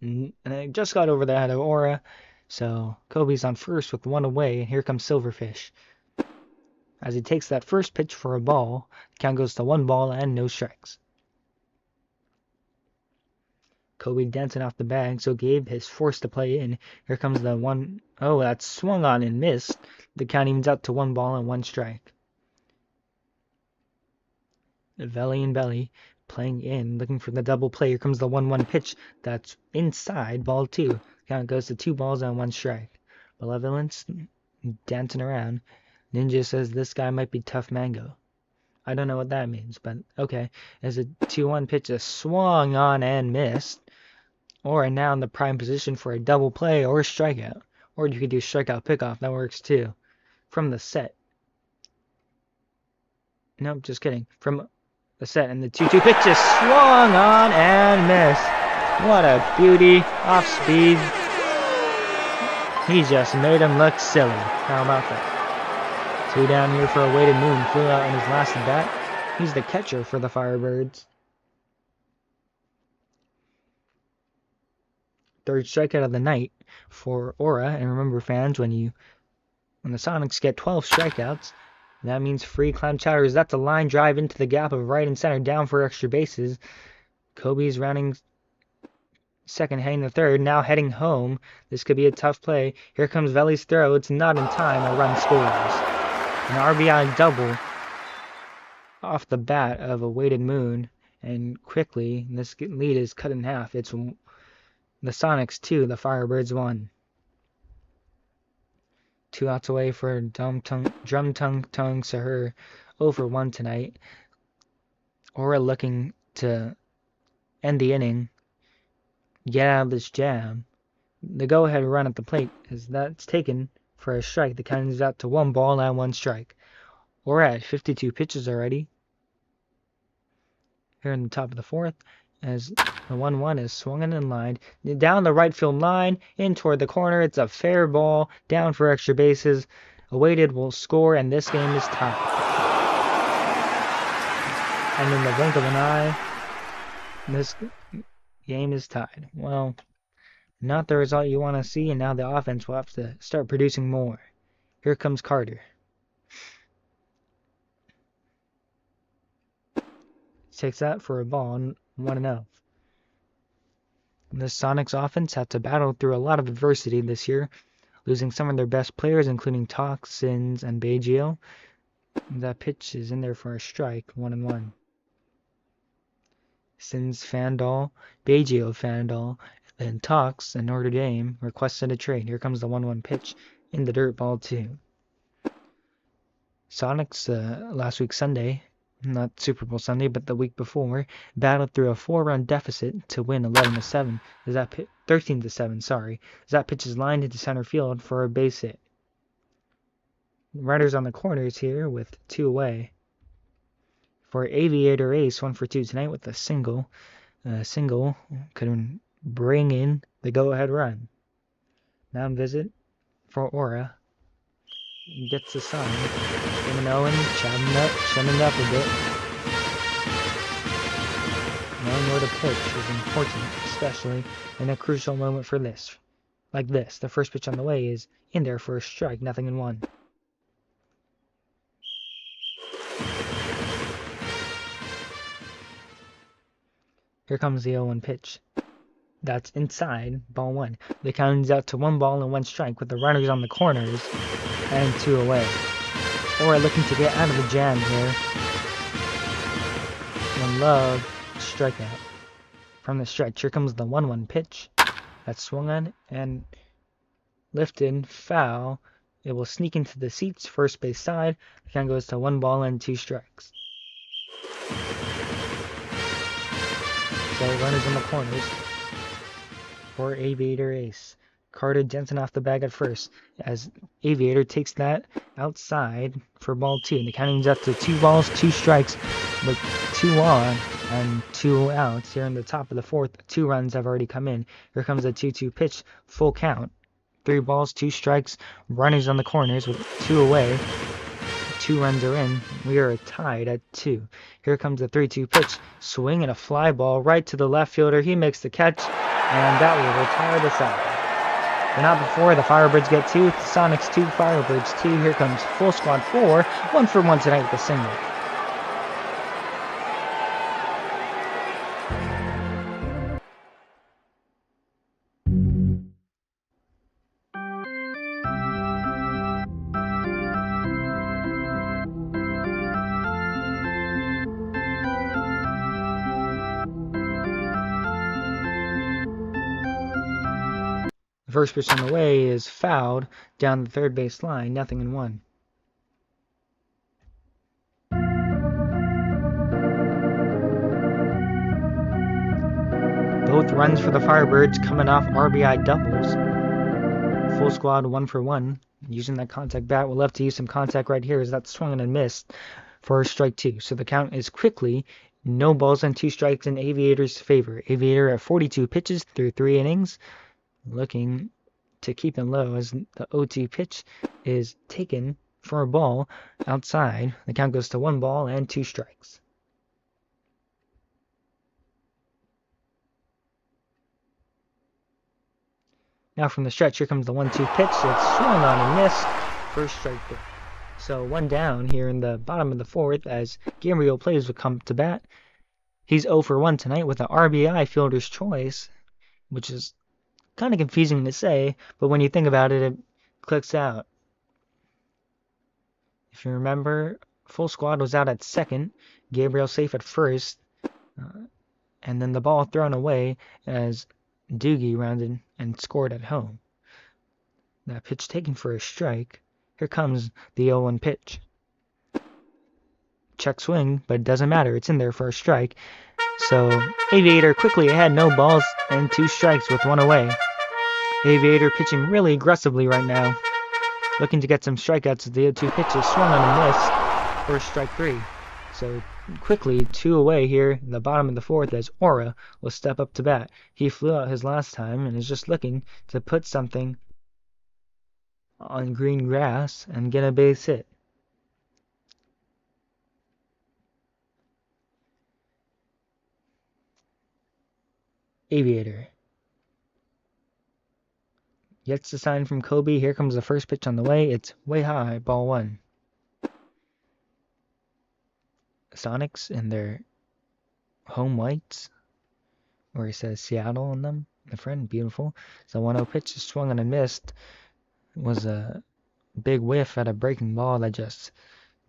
And it just got over the head of Aura. So Kobe's on first with 1 away. And here comes Silverfish. As he takes that first pitch for a ball, the count goes to 1 ball and no strikes. Kobe dancing off the bag, so Gabe is forced to play in. Here comes the 1. Oh, that's swung on and missed. The count evens out to 1 ball and 1 strike. Belly and Belly playing in, looking for the double play. Here comes the 1-1 pitch. That's inside, ball 2. Count goes to 2 balls and 1 strike. Malevolence dancing around. Ninja says this guy might be tough mango. I don't know what that means, but okay. As a 2-1 pitch is swung on and missed. Or now in the prime position for a double play or a strikeout. Or you could do strikeout pickoff. That works too. From the set. Nope, just kidding. From the set, and the 2-2 pitch is swung on and missed. What a beauty. Off speed. He just made him look silly. How about that? 2 down here for a weighted moon. Flew out in his last at bat. He's the catcher for the Firebirds. Third strikeout of the night for Aura. And remember, fans, when the Sonics get 12 strikeouts, that means free clown chowders. That's a line drive into the gap of right and center, down for extra bases. Kobe's rounding second, heading the third, now heading home. This could be a tough play. Here comes Veli's throw. It's not in time. A run scores. An RBI double off the bat of a weighted moon. And quickly, this lead is cut in half. It's the Sonics 2, the Firebirds 1. 2 outs away for Drum Tung Sahur 0 for 1 tonight. Aura looking to end the inning, get out of this jam. The go-ahead run at the plate is that's taken for a strike. The count is out to 1 ball and 1 strike. Aura at 52 pitches already. Here in the top of the fourth, as the 1-1 is swung in line. Down the right field line, in toward the corner. It's a fair ball, down for extra bases. Awaited will score, and this game is tied. And in the blink of an eye, this game is tied. Well, not the result you want to see, and now the offense will have to start producing more. Here comes Carter. takes that for a ball and 1-0. The Sonics offense had to battle through a lot of adversity this year, losing some of their best players, including Toxins and Baggio. That pitch is in there for a strike, 1-1. Sins, Fandal, Baggio, Fandal, and Tox and Notre Dame requested a trade. Here comes the 1-1 pitch in the dirt, ball 2. Sonics last week Sunday, not Super Bowl Sunday, but the week before, battled through a 4-run deficit to win 11-7. 13-7, sorry. As that pitch is lined into center field for a base hit. Runners on the corners here with 2 away. For Aviator Ace, 1 for 2 tonight with a single. Single could bring in the go-ahead run. Mound visit for Aura. Gets the sign. Tim and Owen chumming up a bit. Knowing where to pitch is important, especially in a crucial moment for this. Like this, the first pitch on the way is in there for a strike, 0-1. Here comes the 0-1 pitch. That's inside, ball 1. The count is out to 1 ball and 1 strike with the runners on the corners and 2 away. Or looking to get out of the jam here. And Love strikeout. From the stretch, here comes the 1-1 pitch. That's swung on and lifted, foul. It will sneak into the seats, first base side. The count goes to 1 ball and 2 strikes. So runners in the corners for Aviator Ace. Carter Jensen off the bag at first as Aviator takes that outside for ball 2. And the counting's up to 2 balls, 2 strikes with 2 on and 2 outs. Here in the top of the 4th, 2 runs have already come in. Here comes a 2-2 pitch, full count. 3 balls, 2 strikes, runners on the corners with 2 away. 2 runs are in. We are tied at 2. Here comes the 3-2 pitch. Swing and a fly ball right to the left fielder. He makes the catch, and that will retire the side. But not before the Firebirds get 2. Sonics 2, Firebirds 2. Here comes full squad 4. 1 for 1 tonight with a single. The first pitch on the way is fouled down the third base line, 0-1. Both runs for the Firebirds coming off RBI doubles. Full squad 1 for 1. Using that contact bat, we'll love to use some contact right here as that swung and missed for strike 2. So the count is quickly no balls and 2 strikes in Aviator's favor. Aviator at 42 pitches through 3 innings. Looking to keep him low as the 0-2 pitch is taken for a ball outside. The count goes to 1 ball and 2 strikes. Now from the stretch, here comes the 1-2 pitch. It's swung on and missed. First strike there. So 1 down here in the bottom of the 4th as Gabriel plays will come to bat. He's 0 for 1 tonight with an RBI fielder's choice, which is kind of confusing to say, but when you think about it, it clicks out. If you remember, full squad was out at second, Gabriel safe at first, and then the ball thrown away as Doogie rounded and scored at home. That pitch taken for a strike. Here comes the 0-1 pitch. Check swing, but it doesn't matter. It's in there for a strike. So Aviator quickly ahead, no balls and 2 strikes with 1 away. Aviator pitching really aggressively right now. Looking to get some strikeouts as the 0-2 pitch is swung on and missed for strike 3. So quickly 2 away here in the bottom of the 4th as Aura will step up to bat. He flew out his last time and is just looking to put something on green grass and get a base hit. Aviator gets the sign from Kobe. Here comes the first pitch on the way. It's way high, ball 1. Sonics in their home whites, where he says Seattle on them. The friend, beautiful. So 1-0 pitch is swung on and missed. It was a big whiff at a breaking ball that just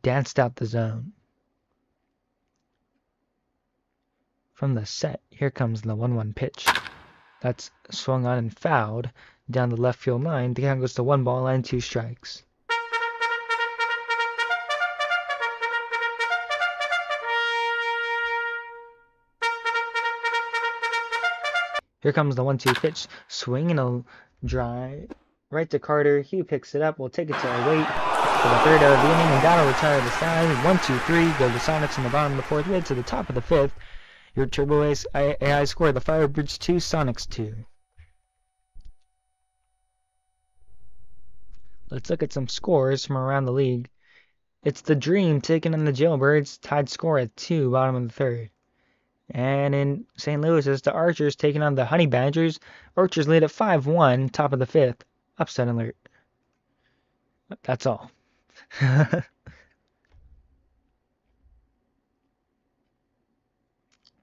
danced out the zone. From the set, here comes the 1-1 pitch. That's swung on and fouled down the left field line. The count goes to 1 ball and 2 strikes. Here comes the 1-2 pitch. Swing and a dry right to Carter. He picks it up. We'll take it to a wait for the 3rd out of the inning, and that'll retire the side. 1-2-3. Go the Sonics in the bottom of the 4th. Way to the top of the 5th. Your Turbo Ace AI score: the Firebirds 2, Sonics 2. Let's look at some scores from around the league. It's the Dream taking on the Jailbirds, tied score at 2, bottom of the 3rd. And in St. Louis, it's the Archers taking on the Honey Badgers. Archers lead at 5-1, top of the 5th. Upset alert. That's all.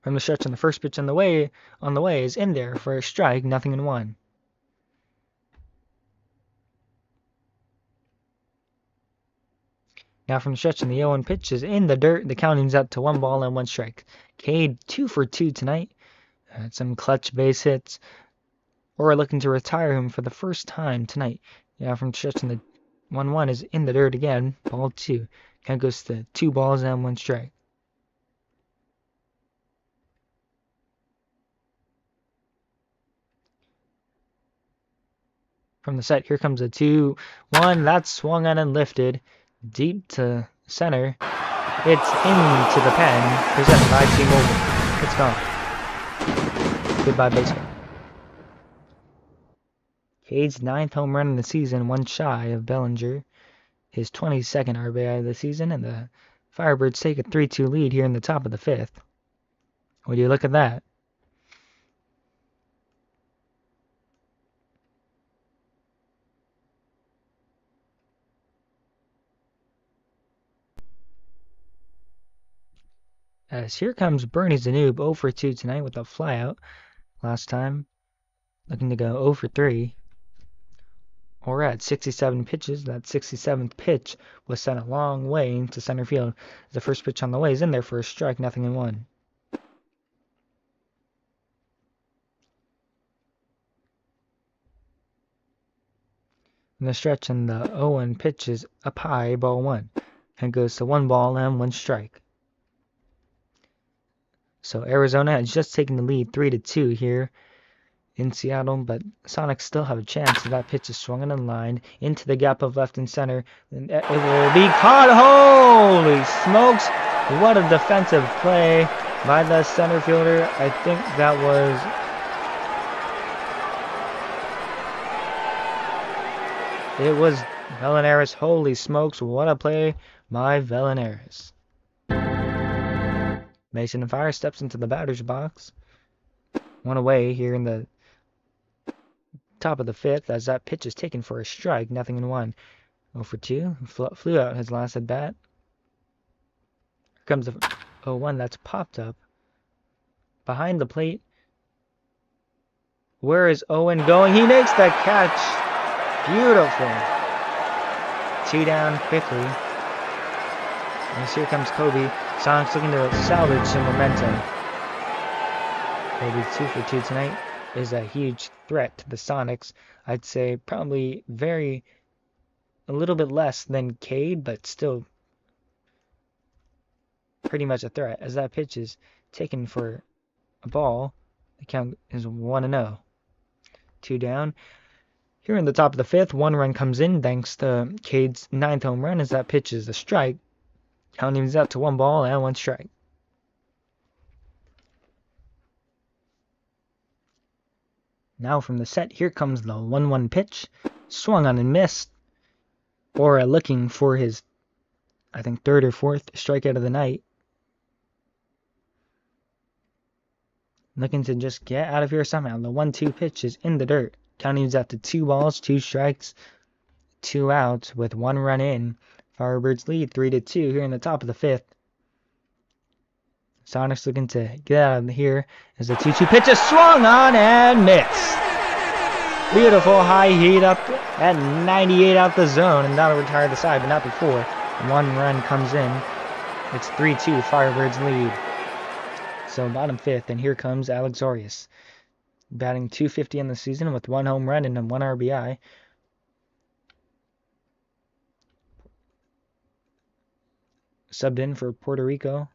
From the stretch, on the first pitch on the way is in there for a strike, 0-1. Now from the stretch, and the 0-1 pitch is in the dirt. The counting's out to 1 ball and 1 strike. Cade 2 for 2 tonight. Some clutch base hits. Or looking to retire him for the first time tonight. Now from the stretch, and the 1-1 is in the dirt again. Ball 2. Count goes to 2 balls and 1 strike. From the set, here comes a 2-1. That's swung on and lifted deep to center. It's into the pen, presented by T-Mobile. It's gone. Goodbye, baseball. Cade's 9th home run in the season, 1 shy of Bellinger. His 22nd RBI of the season, and the Firebirds take a 3-2 lead here in the top of the 5th. What do you look at that? As here comes Bernie Zanoob, 0 for 2 tonight with a flyout. Last time, looking to go 0 for 3. We're at 67 pitches. That 67th pitch was sent a long way into center field. The first pitch on the way is in there for a strike, 0-1. In the stretch, and the 0-1 pitch is up high, ball 1. And goes to 1 ball and 1 strike. So Arizona has just taken the lead 3-2 here in Seattle, but Sonics still have a chance. So that pitch is swung in line into the gap of left and center. And it will be caught. Holy smokes! What a defensive play by the center fielder. I think that was... It was Velenaris. Holy smokes, what a play by Velenaris. Mason and Fire steps into the batter's box. 1 away here in the top of the 5th as that pitch is taken for a strike, 0-1. 0 for 2. Flew out his last at bat. Here comes the 0-1 that's popped up behind the plate. Where is Owen going? He makes the catch. Beautiful. 2 down quickly. And here comes Kobe. Sonics looking to salvage some momentum. Maybe 2 for 2 tonight is a huge threat to the Sonics. I'd say probably a little bit less than Cade, but still pretty much a threat. As that pitch is taken for a ball, the count is 1-0. 2 down. Here in the top of the 5th, 1 run comes in thanks to Cade's 9th home run as that pitch is a strike. Counting is out to 1 ball and 1 strike. Now from the set, here comes the 1-1 pitch. Swung on and missed. Bora looking for his, I think, 3rd or 4th strikeout of the night. Looking to just get out of here somehow. The 1-2 pitch is in the dirt. Counting is out to 2 balls, 2 strikes, 2 outs with 1 run in. Firebirds lead 3-2 here in the top of the 5th. Sonics looking to get out of here as the 2-2 pitch is swung on and missed. Beautiful high heat up at 98 out the zone, and that'll retire the side, but not before. 1 run comes in. It's 3-2, Firebirds lead. So bottom 5th, and here comes Alex Orius, batting .250 in the season with 1 home run and 1 RBI. Subbed in for Puerto Rico.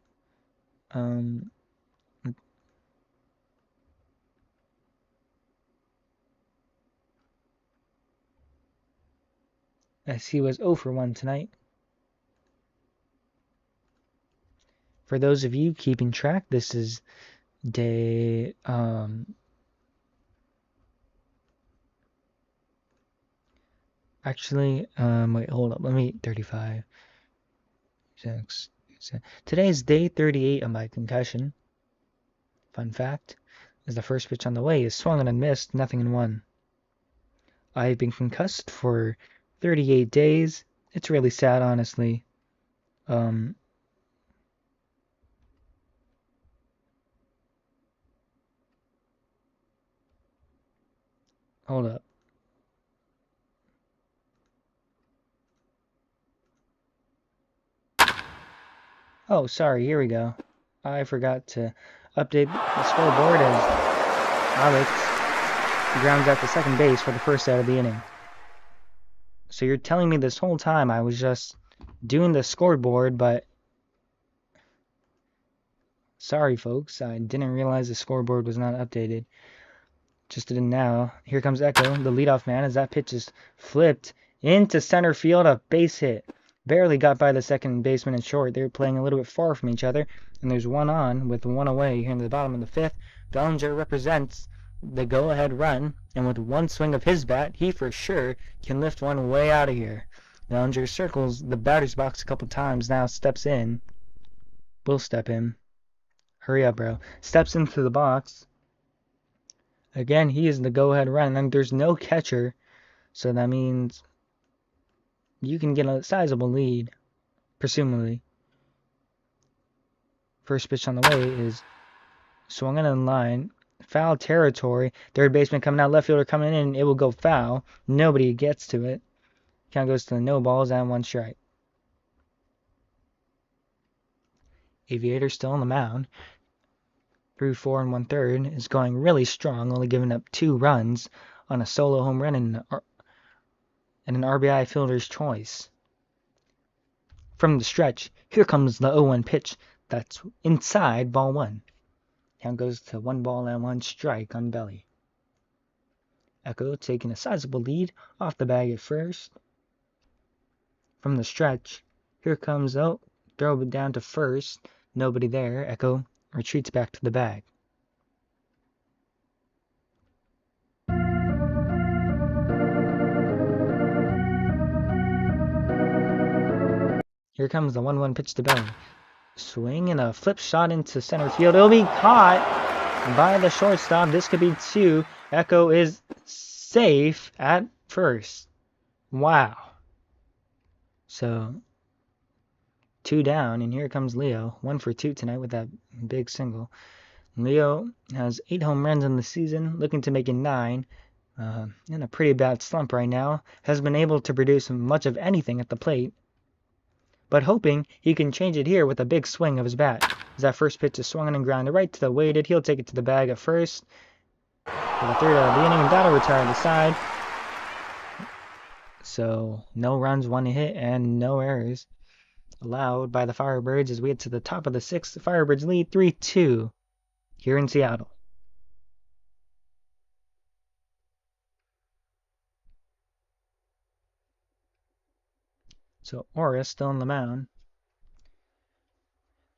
As he was 0 for 1 tonight. For those of you keeping track, this is day wait, hold up, let me 35. Today is day 38 of my concussion. Fun fact, as the first pitch on the way is swung and missed, nothing in 1. I've been concussed for 38 days. It's really sad, honestly. Hold up. Oh, sorry, here we go. I forgot to update the scoreboard as Alex grounds out to second base for the first out of the inning. So you're telling me this whole time I was just doing the scoreboard, but sorry folks, I didn't realize the scoreboard was not updated. Just did it now. Here comes Echo, the leadoff man, as that pitch is flipped into center field, a base hit. Barely got by the second baseman in short. They're playing a little bit far from each other, and there's 1 on with 1 away here in the bottom of the 5th. Bellinger represents the go-ahead run, and with 1 swing of his bat, he for sure can lift 1 way out of here. Bellinger circles the batter's box a couple times, now steps in. Will step in. Hurry up, bro. Steps into the box. Again, he is the go-ahead run, and there's no catcher, so that means you can get a sizable lead, presumably. First pitch on the way is swung in line. Foul territory. Third baseman coming out, left fielder coming in. It will go foul. Nobody gets to it. Count goes to the no balls and 1 strike. Aviator still on the mound. Through 4 1/3 is going really strong, only giving up 2 runs on a solo home run and an RBI fielder's choice. From the stretch, here comes the 0-1 pitch. That's inside ball 1. Count goes to 1 ball and 1 strike on Belly. Echo taking a sizable lead off the bag at first. From the stretch, here comes, throw it down to first. Nobody there. Echo retreats back to the bag. Here comes the 1-1 pitch to Belly. Swing and a flip shot into center field. It'll be caught by the shortstop. This could be 2. Echo is safe at first. Wow. So 2 down, and here comes Leo. 1 for 2 tonight with that big single. Leo has 8 home runs in the season, looking to make it 9. In a pretty bad slump right now. Has been able to produce much of anything at the plate, but hoping he can change it here with a big swing of his bat. As that first pitch is swung and grounded right to the weighted, he'll take it to the bag at first. For the 3rd out of the inning, and that'll retire the side. So, no runs, 1 hit, and no errors allowed by the Firebirds as we get to the top of the 6th. The Firebirds lead 3-2 here in Seattle. So Aura still on the mound.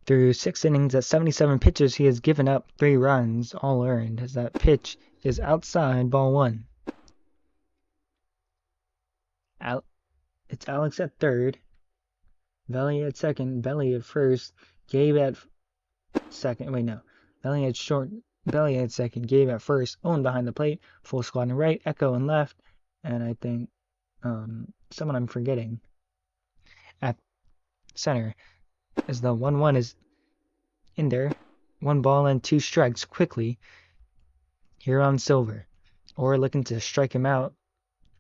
Through 6 innings at 77 pitches, he has given up 3 runs, all earned, as that pitch is outside ball 1. It's Alex at 3rd, Belly at 2nd, Belly at 1st, Gabe at 2nd. Wait, no. Belly at short, Belly at 2nd, Gabe at 1st, Owen behind the plate, full squad in right, Echo in left, and I think someone I'm forgetting at center, as the 1-1 is in there. 1 ball and 2 strikes quickly here on Silver. Or looking to strike him out.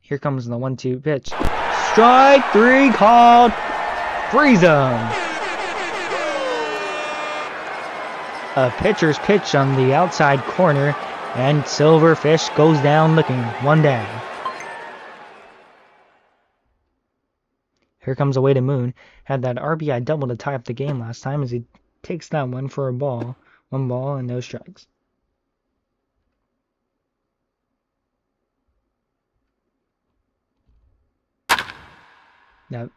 Here comes the 1-2 pitch. Strike 3 called. Freeze him. A pitcher's pitch on the outside corner, and Silverfish goes down looking. 1 down. Here comes away to Moon. Had that RBI double to tie up the game last time as he takes that one for a ball. 1 ball and no strikes. That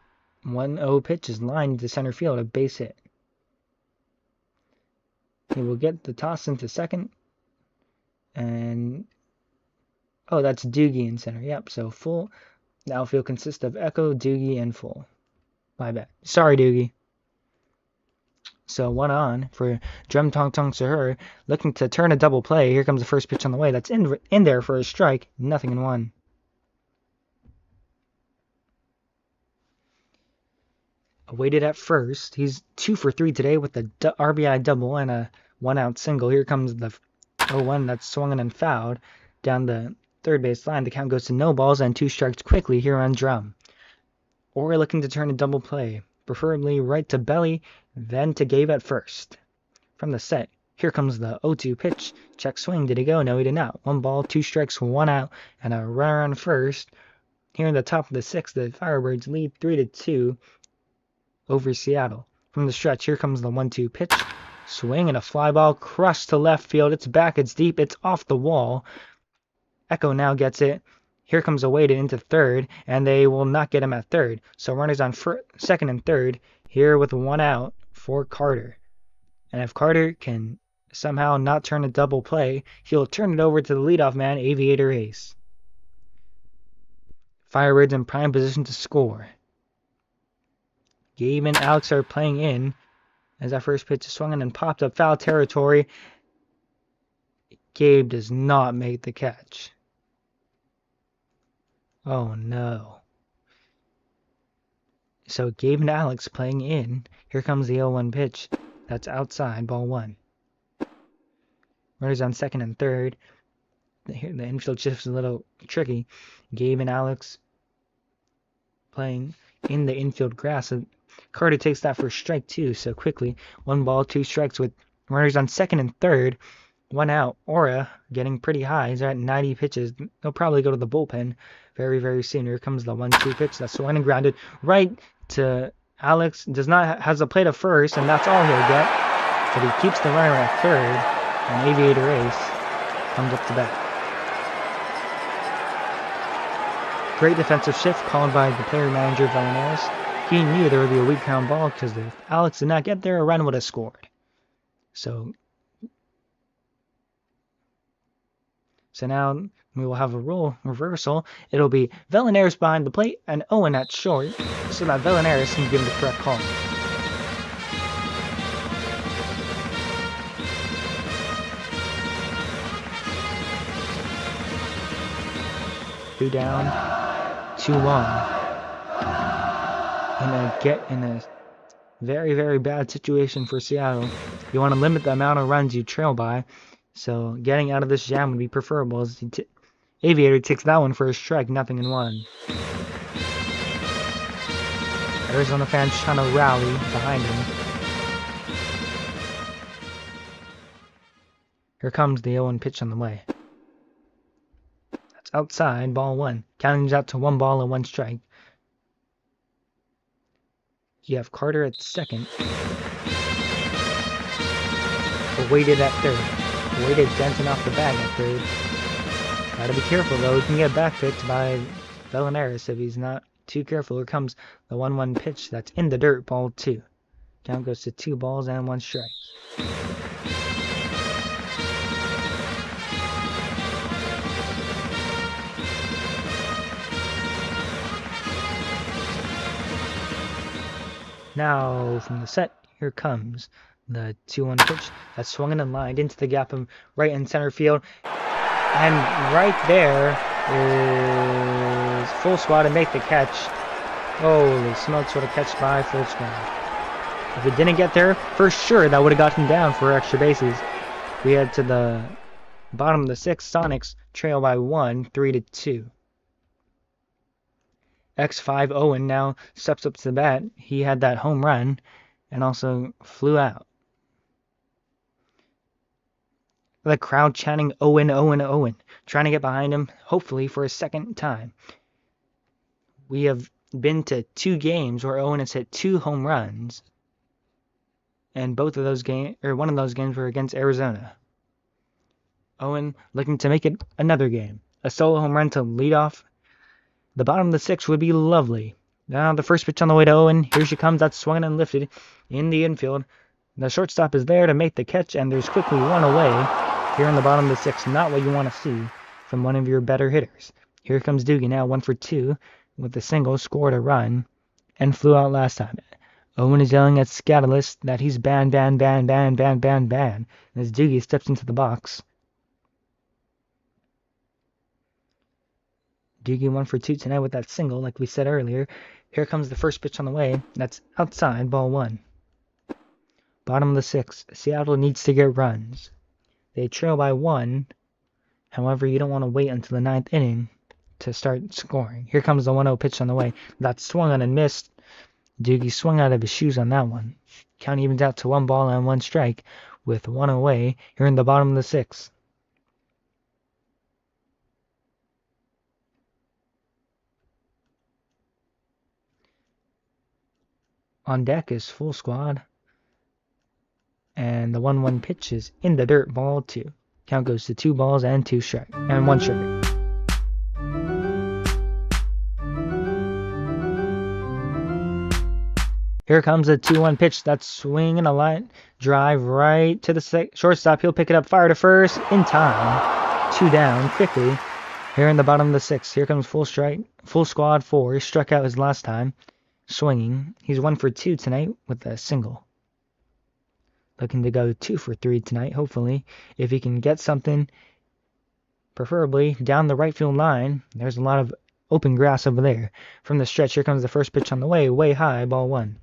1-0 pitch is lined to center field, a base hit. He will get the toss into second. And oh, that's Doogie in center. Yep, so full. The outfield consists of Echo, Doogie, and Full. My bad. Sorry, Doogie. So 1 on for Drum Tong Tong Sahur, looking to turn a double play. Here comes the first pitch on the way. That's in there for a strike. 0-1. Awaited at first. He's 2 for 3 today with the RBI double and a 1-out single. Here comes the 0-1 that's swung and fouled down the third base line. The count goes to no balls and 2 strikes quickly here on Drum. Or looking to turn a double play, preferably right to Belly, then to Gabe at first. From the set, here comes the 0-2 pitch. Check swing. Did he go? No, he did not. 1 ball, 2 strikes, 1 out, and a runner on first. Here in the top of the 6th, the Firebirds lead 3-2 over Seattle. From the stretch, here comes the 1-2 pitch. Swing and a fly ball crushed to left field. It's back, it's deep, it's off the wall. Echo now gets it. Here comes Awaited into third, and they will not get him at third. So runners on second and third, here with 1 out for Carter. And if Carter can somehow not turn a double play, he'll turn it over to the leadoff man, Aviator Ace. Firebirds in prime position to score. Gabe and Alex are playing in as that first pitch is swung and popped up foul territory. Gabe does not make the catch. Oh no. So Gabe and Alex playing in. Here comes the 0-1 pitch. That's outside, ball 1. Runners on second and third. The infield shift's a little tricky. Gabe and Alex playing in the infield grass. Carter takes that for strike 2 so quickly. 1 ball, 2 strikes with runners on second and third. 1 out. Aura getting pretty high. He's at 90 pitches. He'll probably go to the bullpen very, very soon. Here comes the 1-2 pitch. That's swung and grounded right to Alex. Has a play to first, and that's all he'll get. But he keeps the runner at third, and Aviator Ace comes up to bat. Great defensive shift called by the player manager, Valinares. He knew there would be a weak ground ball because if Alex did not get there, a run would have scored. So now we will have a role reversal. It'll be Valinares behind the plate and Owen at short, so that Valinares can give him the correct call. Three down, 2-1. In a very, very bad situation for Seattle. You want to limit the amount of runs you trail by, so getting out of this jam would be preferable. As Aviator takes that one for a strike, 0-1. Arizona fans trying to rally behind him. Here comes the 0-1 pitch on the way. That's outside, ball 1. Counting out to 1 ball and 1 strike. You have Carter at second. Awaited at third. Awaited denting off the bag at third. Gotta be careful though. He can get backpicked by Valinares if he's not too careful. Here comes the 1-1 pitch that's in the dirt, ball 2. Count goes to 2 balls and 1 strike. Now, from the set, here comes the 2-1 pitch that's swung and lined into the gap of right in center field. And right there is Full Squad to make the catch. Holy smokes, what a catch by Full Squad. If it didn't get there, for sure that would have gotten down for extra bases. We head to the bottom of the sixth. Sonics trail by 1, 3-2. X5 Owen now steps up to the bat. He had that home run and also flew out. The crowd chanting Owen, Owen, Owen, trying to get behind him, hopefully for a second time. We have been to 2 games where Owen has hit 2 home runs, and both of those one of those games were against Arizona. Owen looking to make it another game. A solo home run to lead off the bottom of the 6th would be lovely. Now the first pitch on the way to Owen. Here she comes. That's swung and lifted in the infield. The shortstop is there to make the catch, and there's quickly one away. Here in the bottom of the 6th, not what you want to see from one of your better hitters. Here comes Doogie now, 1 for 2 with a single, scored a run, and flew out last time. Owen is yelling at Scatolus that he's banned. As Doogie steps into the box. Doogie 1 for 2 tonight with that single, like we said earlier. Here comes the first pitch on the way. That's outside, ball 1. Bottom of the 6th. Seattle needs to get runs. They trail by 1. However, you don't want to wait until the 9th inning to start scoring. Here comes the 1-0 pitch on the way. That's swung on and missed. Doogie swung out of his shoes on that one. Count evens out to 1 ball and 1 strike with 1 away here in the bottom of the 6th. On deck is full squad. And the 1-1 pitch is in the dirt, ball 2. Count goes to 2 balls and 1 strike. Here comes a 2-1 pitch. That's swinging a line drive right to the shortstop. He'll pick it up, fire to first in time. 2 down quickly. Here in the bottom of the 6th. Here comes full squad 4. He struck out his last time. Swinging. He's 1 for 2 tonight with a single. Looking to go 2 for 3 tonight, hopefully. If he can get something, preferably down the right field line. There's a lot of open grass over there. From the stretch, here comes the first pitch on the way high, ball 1.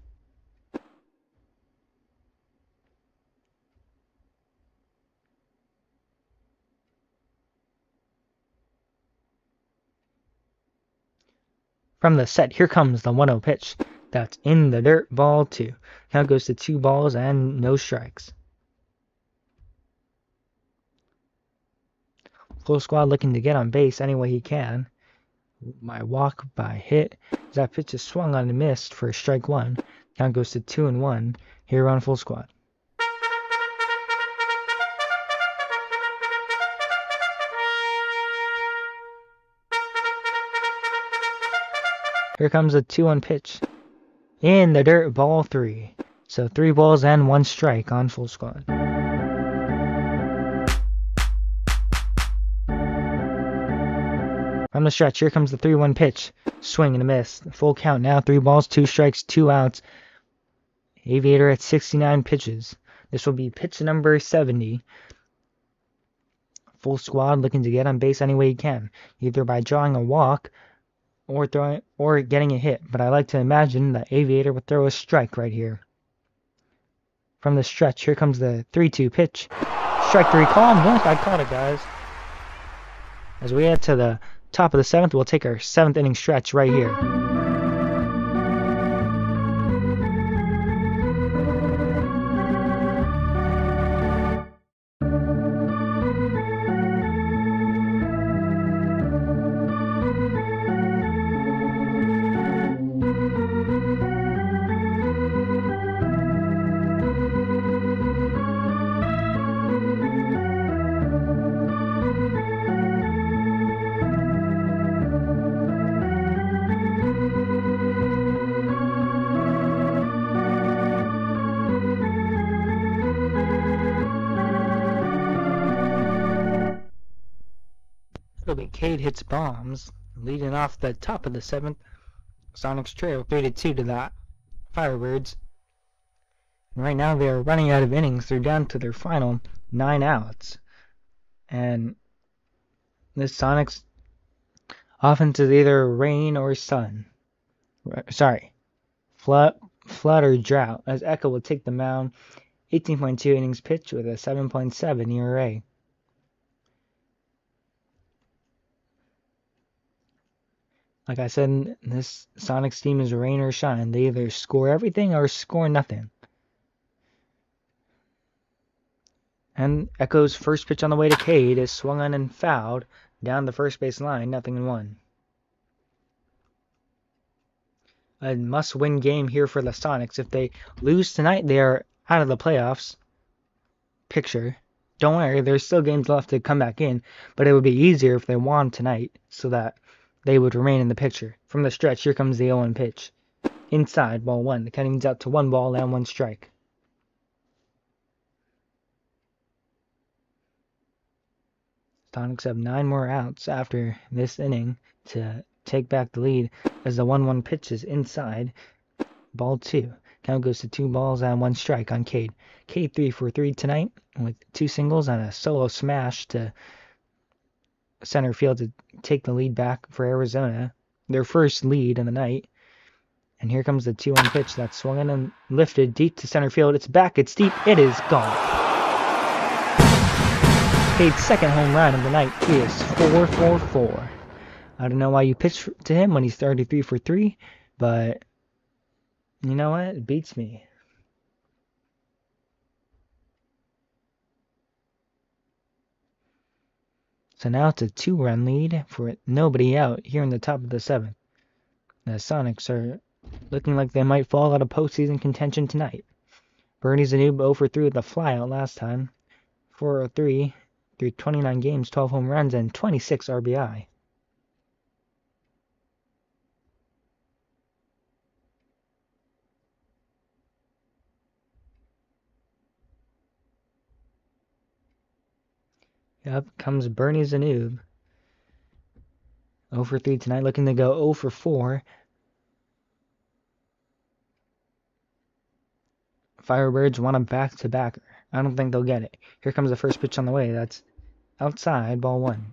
From the set, here comes the 1-0 pitch. That's in the dirt, ball 2. Count goes to 2 balls and no strikes. Full squad looking to get on base any way he can. By walk, by hit. That pitch is swung on and missed for strike 1. Count goes to 2-1 here on full squad. Here comes a 2-1 pitch. In the dirt, ball 3. So 3 balls and 1 strike on full squad. From the stretch, here comes the 3-1 pitch. Swing and a miss. Full count now. 3 balls, 2 strikes, 2 outs. Aviator at 69 pitches. This will be pitch number 70. Full squad looking to get on base any way he can. Either by drawing a walk or throwing or getting a hit, but I like to imagine that Aviator would throw a strike right here. From the stretch, here comes the 3-2 pitch. Strike 3 call. What? I caught it, guys. As we head to the top of the 7th, we'll take our 7th inning stretch right here. Cade hits bombs, leading off the top of the 7th. Sonics trail 3-2 to the Firebirds. And right now they are running out of innings. They're down to their final 9 outs. And this Sonics offense is either rain or sun. Sorry. flood or drought, as Echo will take the mound. 18.2 innings pitched with a 7.7 ERA. Like I said, this Sonics team is rain or shine. They either score everything or score nothing. And Echo's first pitch on the way to Cade is swung on and fouled down the first base line, 0-1. A must-win game here for the Sonics. If they lose tonight, they are out of the playoffs picture. Don't worry, there's still games left to come back in, but it would be easier if they won tonight so that they would remain in the picture. From the stretch, here comes the 0-1 pitch. Inside, ball 1. The counting's out to 1 ball and 1 strike. Sonics have 9 more outs after this inning to take back the lead as the 1-1 pitch is inside. Ball 2. Count goes to 2 balls and 1 strike on Cade. Cade 3 for 3 tonight with 2 singles and a solo smash to center field to take the lead back for Arizona. Their first lead in the night. And here comes the 2-1 pitch that's swung in and lifted deep to center field. It's back, it's deep, it is gone. Cade's second home run of the night. He is 4 for 4. I don't know why you pitched to him when he's 33 for 3, but you know what? It beats me. So now it's a 2-run lead for nobody out here in the top of the 7th. The Sonics are looking like they might fall out of postseason contention tonight. Bernie Zanub 0 for 3 with a flyout last time. 403 through 29 games, 12 home runs, and 26 RBI. Up comes Bernie Zanub. 0 for 3 tonight, looking to go 0 for 4. Firebirds want a back-to-backer. I don't think they'll get it. Here comes the first pitch on the way. That's outside, ball 1.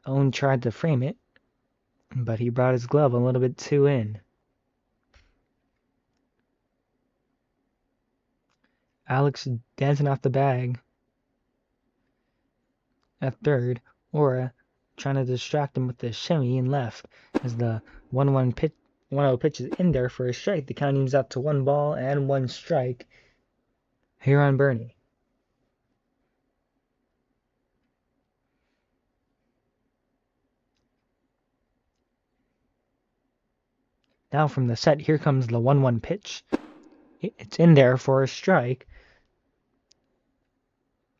Owen tried to frame it, but he brought his glove a little bit too in. Alex dancing off the bag at third. Aura trying to distract him with the shimmy in left as the 1-1 pitch. 1-0 pitch is in there for a strike. The counting's out to 1 ball and 1 strike here on Bernie. Now from the set, here comes the 1-1 pitch. It's in there for a strike.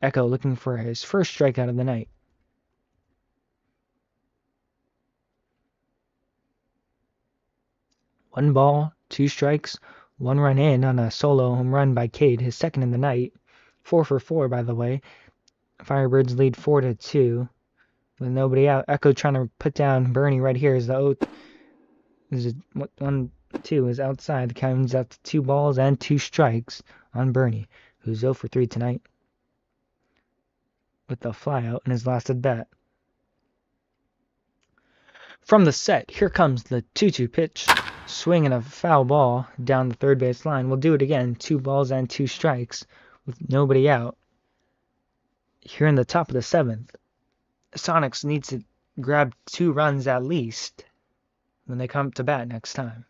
Echo looking for his first strikeout of the night. One ball, 2 strikes, 1 run in on a solo home run by Cade, his second in the night. 4 for 4, by the way. Firebirds lead 4-2 with nobody out. Echo trying to put down Bernie right here as the 1-2 is outside. The counting's out to 2 balls and 2 strikes on Bernie, who's 0 for 3 tonight with the flyout in his last at bat. From the set, here comes the 2-2 pitch. Swinging a foul ball down the third base line. We'll do it again. 2 balls and 2 strikes with nobody out. Here in the top of the 7th, Sonics needs to grab 2 runs at least when they come to bat next time.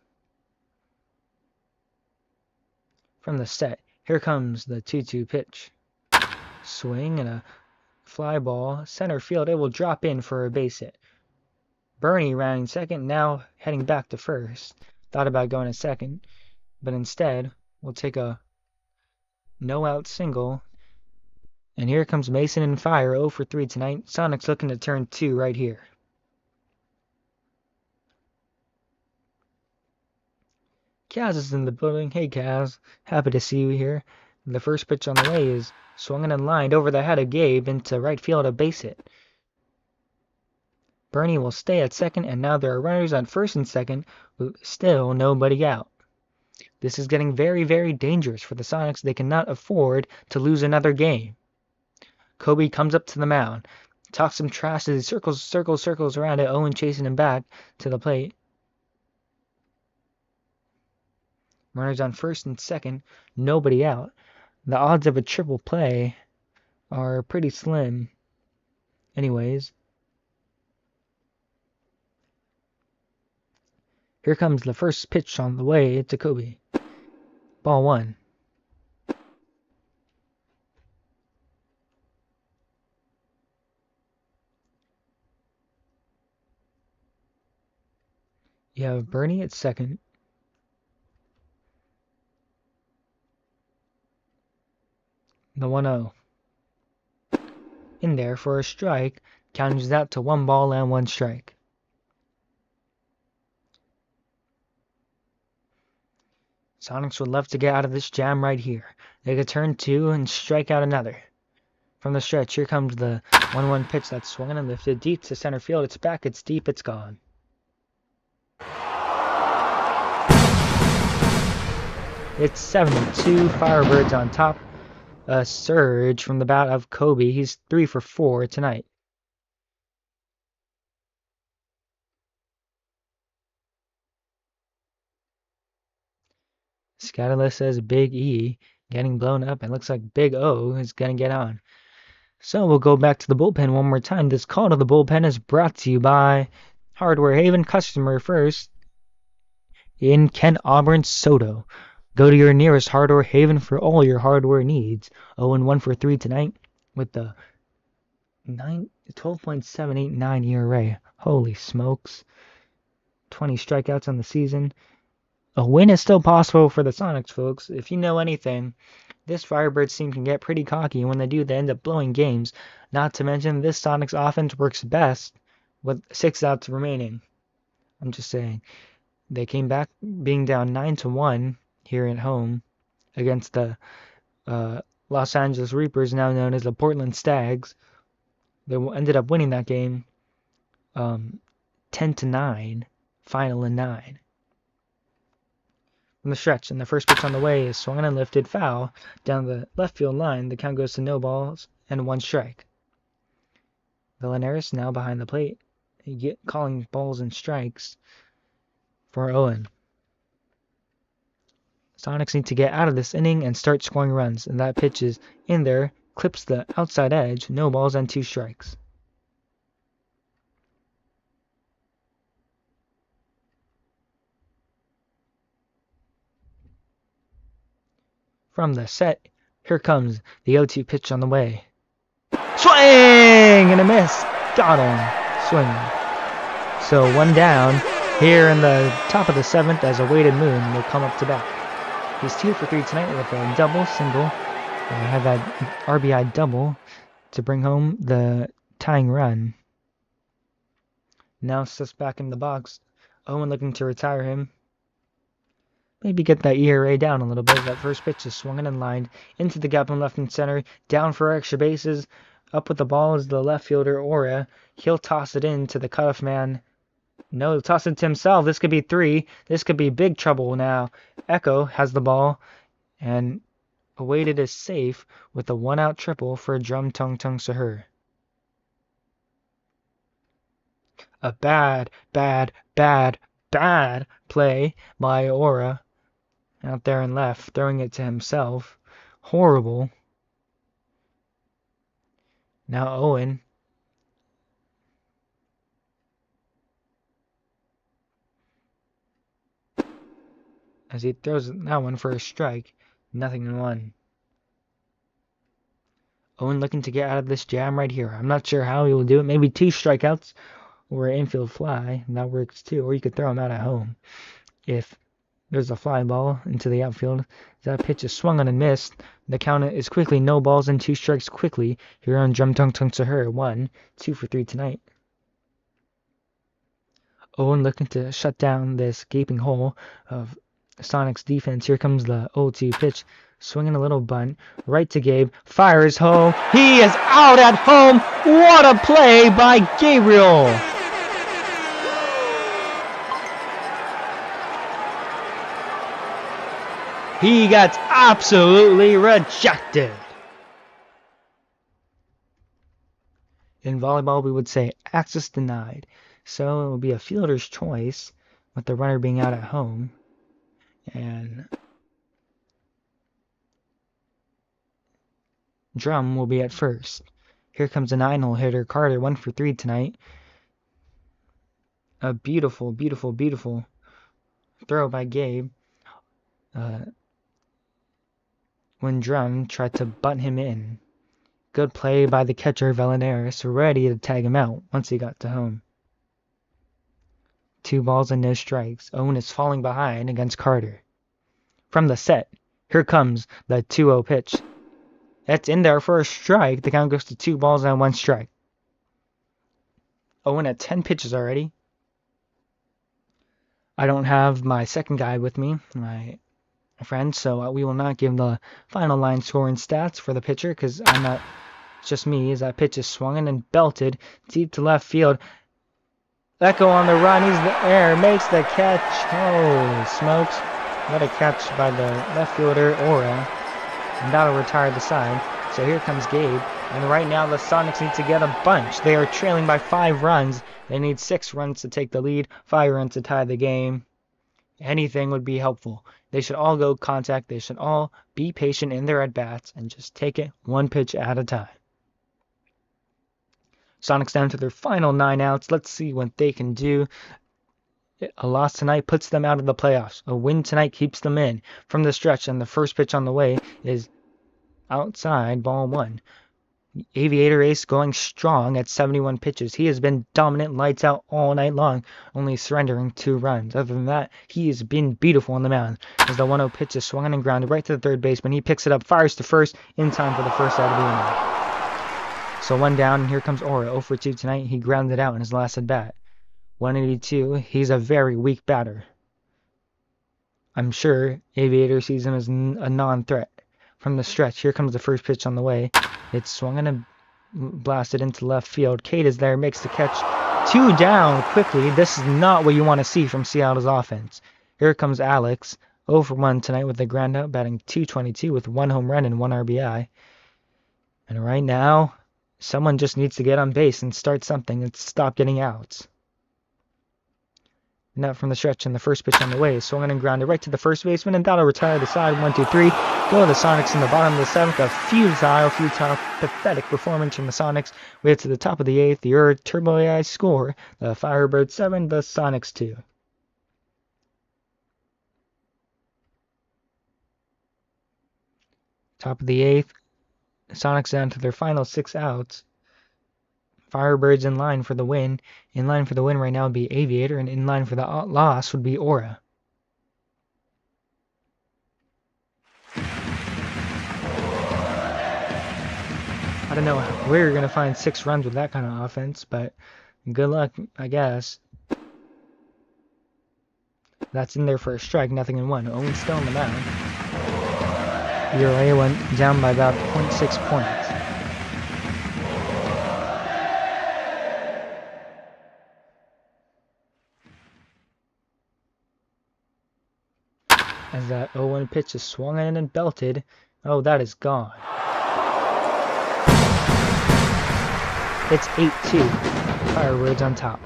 From the set, here comes the 2-2 pitch. Swing and a fly ball. Center field, it will drop in for a base hit. Bernie rounding second, now heading back to first. Thought about going to second, but instead we'll take a no-out single. And here comes Mason and Fire, 0 for 3 tonight. Sonics looking to turn 2 right here. Kaz is in the building. Hey Kaz, happy to see you here. The first pitch on the way is swung and lined over the head of Gabe into right field, a base hit. Bernie will stay at second, and now there are runners on first and second with still nobody out. This is getting very, very dangerous for the Sonics. They cannot afford to lose another game. Kobe comes up to the mound, talks some trash as he circles around it. Owen chasing him back to the plate. Runners on first and second, nobody out. The odds of a triple play are pretty slim. Anyways, here comes the first pitch on the way to Kobe. Ball one. You have Bernie at second. The 1-0. In there for a strike. Counters out to 1 ball and 1 strike. Sonics would love to get out of this jam right here. They could turn 2 and strike out another. From the stretch, here comes the 1-1 pitch that's swung and lifted deep to center field. It's back, it's deep, it's gone. It's 7-2, Firebirds on top. A surge from the bat of Kobe. He's 3 for 4 tonight. Scatterless says Big E getting blown up, and looks like Big O is going to get on. So we'll go back to the bullpen one more time. This call to the bullpen is brought to you by Hardware Haven, customer first in Kent, Auburn, Sodo. Go to your nearest Hardware Haven for all your hardware needs. 0-1 for 3 tonight with the 12.789 ERA. Holy smokes. 20 strikeouts on the season. A win is still possible for the Sonics, folks. If you know anything, this Firebirds team can get pretty cocky, and when they do, they end up blowing games. Not to mention, this Sonics offense works best with 6 outs remaining. I'm just saying. They came back being down 9-1 here at home against the Los Angeles Reapers, now known as the Portland Stags. They ended up winning that game 10-9, final in 9. From the stretch, and the first pitch on the way is swung and lifted foul down the left field line. The count goes to no balls and 1 strike. Villanaris now behind the plate, calling balls and strikes for Owen. Sonics need to get out of this inning and start scoring runs, and that pitch is in there, clips the outside edge, no balls and 2 strikes. From the set, here comes the 0-2 pitch on the way. Swing and a miss. Got him. Swinging. So 1 down here in the top of the 7th as a weighted moon will come up to bat. He's 2 for 3 tonight with a double, single. And we have that RBI double to bring home the tying run. Now sits back in the box. Owen looking to retire him. Maybe get that ERA down a little bit. That first pitch is swung and lined into the gap in left and center. Down for extra bases. Up with the ball is the left fielder, Aura. He'll toss it in to the cutoff man. No, he'll toss it to himself. This could be 3. This could be big trouble now. Echo has the ball. And awaited is safe with a 1-out triple for Drum Tung Tung Sahur. A bad play by Aura. Out there in left, throwing it to himself. Horrible. Now Owen. As he throws that one for a strike. 0-1. Owen looking to get out of this jam right here. I'm not sure how he will do it. Maybe 2 strikeouts or an infield fly. That works too. Or you could throw him out at home. If there's a fly ball into the outfield. That pitch is swung on and missed. The count is quickly no balls and 2 strikes quickly here on Drum Tung Tung Sahur. 1, 2 for 3 tonight. Owen looking to shut down this gaping hole of Sonic's defense. Here comes the 0-2 pitch. Swinging a little bunt. Right to Gabe. Fires home. He is out at home. What a play by Gabriel. He got absolutely rejected. In volleyball, we would say access denied. So it will be a fielder's choice with the runner being out at home. And Drum will be at first. Here comes a 9-hole hitter, Carter, 1 for 3 tonight. A beautiful, beautiful, beautiful throw by Gabe. When Drum tried to butt him in. Good play by the catcher, Velenaris, ready to tag him out once he got to home. 2 balls and no strikes. Owen is falling behind against Carter. From the set, here comes the 2-0 pitch. That's in there for a strike. The count goes to 2 balls and 1 strike. Owen at 10 pitches already. I don't have my second guy with me, my friend, so we will not give the final line score and stats for the pitcher because I'm not. It's just me. As that pitch is swung in and belted deep to left field. Echo on the run. He's the air. Makes the catch. Holy smokes. What a catch by the left fielder, Aura. And that'll retire the side. So here comes Gabe. And right now the Sonics need to get a bunch. They are trailing by 5 runs. They need 6 runs to take the lead, 5 runs to tie the game. Anything would be helpful. They should all go contact. They should all be patient in their at-bats and just take it 1 pitch at a time. Sonics down to their final 9 outs. Let's see what they can do. A loss tonight puts them out of the playoffs. A win tonight keeps them in. From the stretch, and the first pitch on the way is outside, ball 1. Aviator Ace going strong at 71 pitches. He has been dominant, lights out all night long, only surrendering 2 runs. Other than that, he has been beautiful on the mound. As the 1-0 pitch is swung and grounded right to the third baseman, he picks it up, fires to first in time for the first out of the inning. So 1 down, and here comes Aura, 0 for 2 tonight. He grounded out in his last at bat. 182. He's a very weak batter. I'm sure Aviator sees him as a non-threat. From the stretch, here comes the first pitch on the way. It's swung and blasted into left field. Cade is there, makes the catch. 2 down quickly. This is not what you want to see from Seattle's offense. Here comes Alex, 0 for 1 tonight with the ground out, batting .222 with 1 home run and 1 RBI. And right now, someone just needs to get on base and start something and stop getting outs. Now from the stretch, and the first pitch on the way is swung and grounded right to the first baseman, and that'll retire the side. 1-2-3. Go the Sonics in the bottom of the 7th. A futile, pathetic performance from the Sonics. We head to the top of the 8th. Your Turbo AI score: the Firebirds 7, the Sonics 2. Top of the 8th. Sonics down to their final 6 outs. Firebirds in line for the win. In line for the win right now would be Aviator, and in line for the loss would be Aura. I don't know where you're going to find 6 runs with that kind of offense, but good luck, I guess. That's in there for a strike, nothing in 1. Owen's still on the mound. ERA went down by about 0.6 points. As that 0-1 pitch is swung in and belted. Oh, that is gone. It's 8-2. Firebirds on top.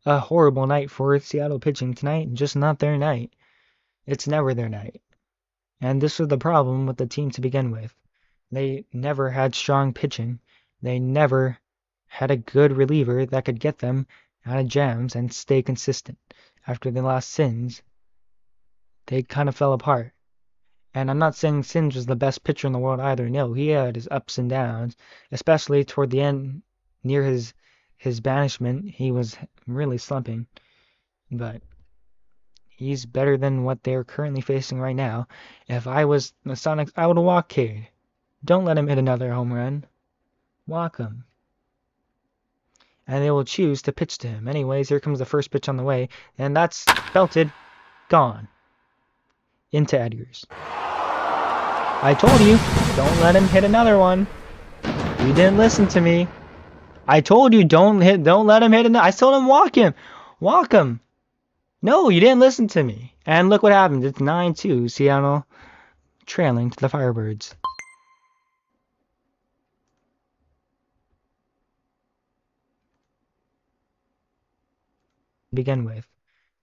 A horrible night for Seattle pitching tonight. Just not their night. It's never their night. And this was the problem with the team to begin with. They never had strong pitching. They never had a good reliever that could get them out of jams and stay consistent. After the last Sins, they kind of fell apart. And I'm not saying Sins was the best pitcher in the world either. No, he had his ups and downs, especially toward the end, near his banishment. He was really slumping. But he's better than what they're currently facing right now. If I was the Sonics, I would walk Cade. Don't let him hit another home run. Walk him. And they will choose to pitch to him. Anyways, here comes the first pitch on the way. And that's belted. Gone. Into Edgar's. I told you, don't let him hit another one. You didn't listen to me. I told you, don't let him hit another. I told him walk him. Walk him. No, you didn't listen to me. And look what happened. It's 9-2, Seattle trailing to the Firebirds. Begin with.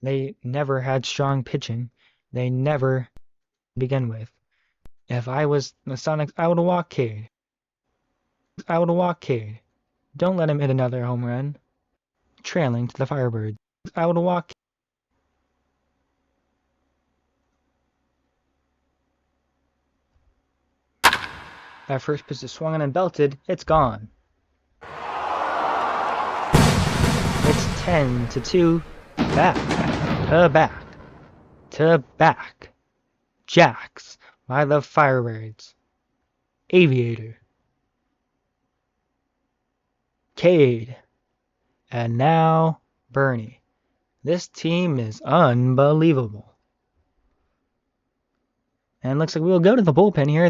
They never had strong pitching. They never begin with. If I was the Sonics, I would have walked Cade. Don't let him hit another home run. Trailing to the Firebirds. I would have walked. That first pitch is swung and belted. It's gone. It's 10-2. Back. Jacks by the Firebirds. Aviator. Cade. And now Bernie. This team is unbelievable. And looks like we'll go to the bullpen here.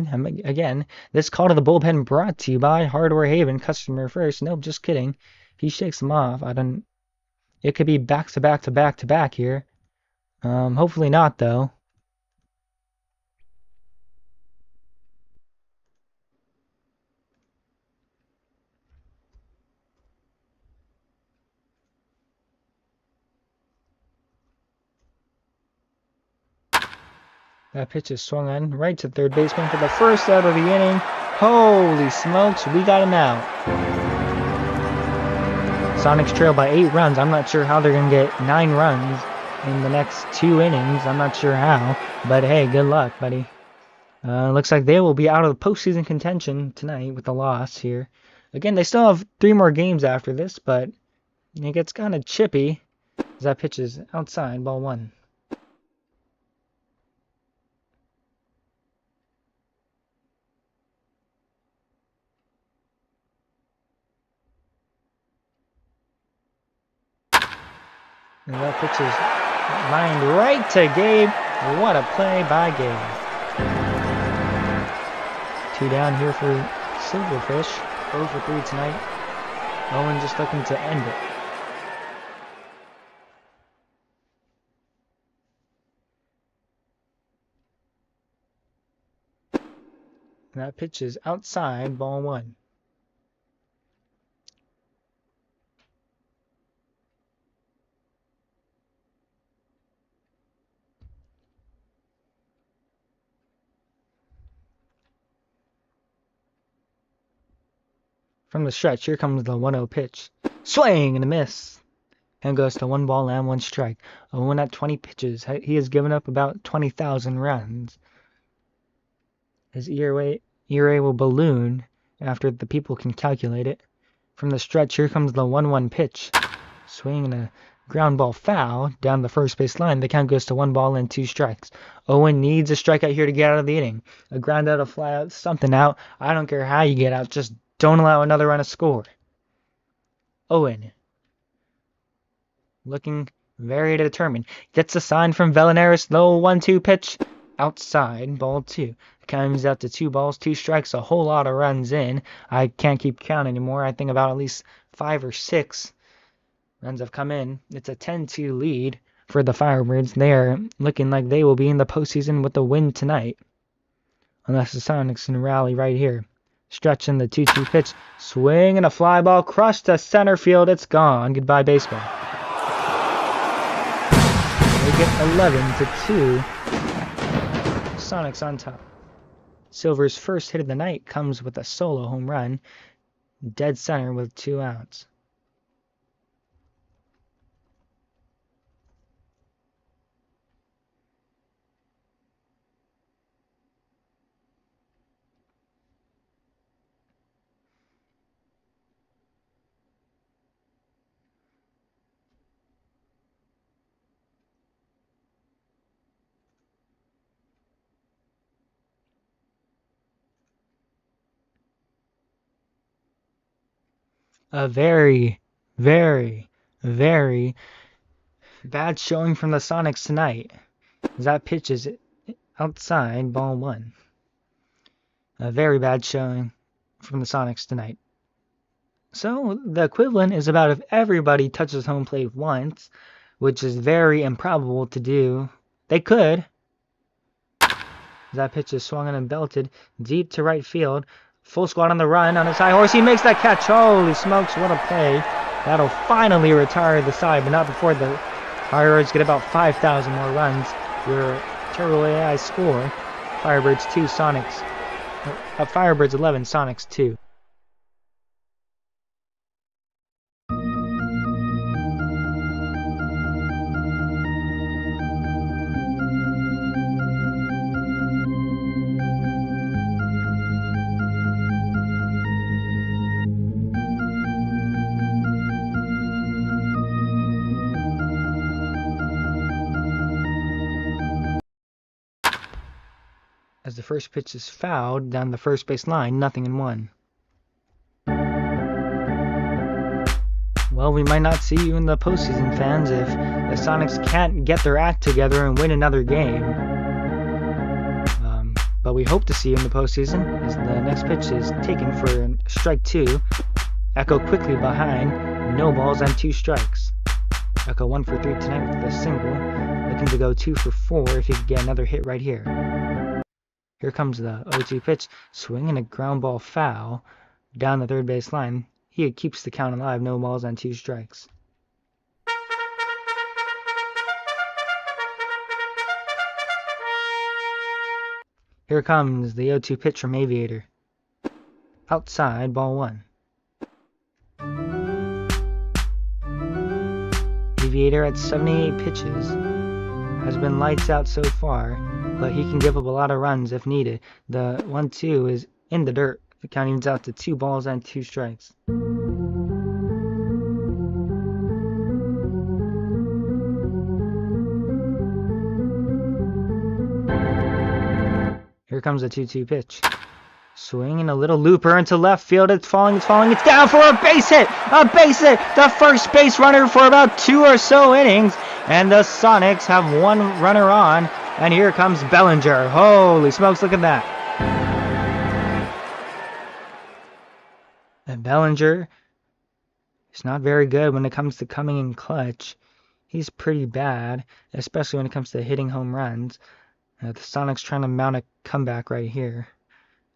Again, this call to the bullpen brought to you by Hardware Haven. Customer first. Nope, just kidding. He shakes them off. It could be back to back here. Hopefully not, though. That pitch is swung on right to third baseman for the first out of the inning. Holy smokes, we got him out. Sonics trail by 8 runs. I'm not sure how they're going to get 9 runs in the next 2 innings. I'm not sure how, but hey, good luck, buddy. Looks like they will be out of the postseason contention tonight with the loss here. Again, they still have 3 more games after this, but it gets kind of chippy as that pitch is outside, ball 1. And that pitch is lined right to Gabe. What a play by Gabe. 2 down here for Silverfish. 0 for 3 tonight. Owen just looking to end it. And that pitch is outside, ball 1. From the stretch, here comes the 1-0 pitch. Swing and a miss. And goes to 1 ball and 1 strike. Owen at 20 pitches. He has given up about 20,000 runs. His ERA will balloon after the people can calculate it. From the stretch, here comes the 1-1 pitch. Swing and a ground ball foul down the first base line. The count goes to 1 ball and 2 strikes. Owen needs a strikeout here to get out of the inning. A ground out, a fly out, something out. I don't care how you get out. Just don't allow another run to score. Owen. Looking very determined. Gets a sign from Velenaris. Low 1-2 pitch. Outside. Ball 2. Comes out to 2 balls, 2 strikes. A whole lot of runs in. I can't keep count anymore. I think about at least 5 or 6 runs have come in. It's a 10-2 lead for the Firebirds. They are looking like they will be in the postseason with a win tonight. Unless the Sonics can rally right here. Stretching the 2-2 pitch. Swing and a fly ball. Crushed to center field. It's gone. Goodbye, baseball. They get 11-2. Sonics on top. Silver's first hit of the night comes with a solo home run. Dead center with 2 outs. A very, very, very bad showing from the Sonics tonight. That pitch is outside, ball 1. A very bad showing from the Sonics tonight. So the equivalent is about if everybody touches home plate once, which is very improbable to do. They could. That pitch is swung and belted deep to right field. Full squad on the run on his high horse. He makes that catch. Holy smokes, what a play. That'll finally retire the side, but not before the Firebirds get about 5,000 more runs. Your Turbo AI score. Firebirds 2, Sonics. Firebirds 11, Sonics 2. As the first pitch is fouled down the first base line, 0-1. Well, we might not see you in the postseason, fans, if the Sonics can't get their act together and win another game. But we hope to see you in the postseason, as the next pitch is taken for strike 2. Echo quickly behind, no balls and 2 strikes. Echo 1 for 3 tonight with a single, looking to go 2 for 4 if he could get another hit right here. Here comes the 0-2 pitch, swinging a ground ball foul down the third base line. He keeps the count alive, no balls and 2 strikes. Here comes the 0-2 pitch from Aviator. Outside, ball 1. Aviator at 78 pitches has been lights out so far, but he can give up a lot of runs if needed. The 1-2 is in the dirt. The count evens out to 2 balls and 2 strikes. Here comes the 2-2 pitch. Swinging a little looper into left field. It's falling, it's down for a base hit! A base hit! The first base runner for about 2 or so innings. And the Sonics have 1 runner on. And here comes Bellinger. Holy smokes, look at that. And Bellinger is not very good when it comes to coming in clutch. He's pretty bad, especially when it comes to hitting home runs. The Sonics trying to mount a comeback right here.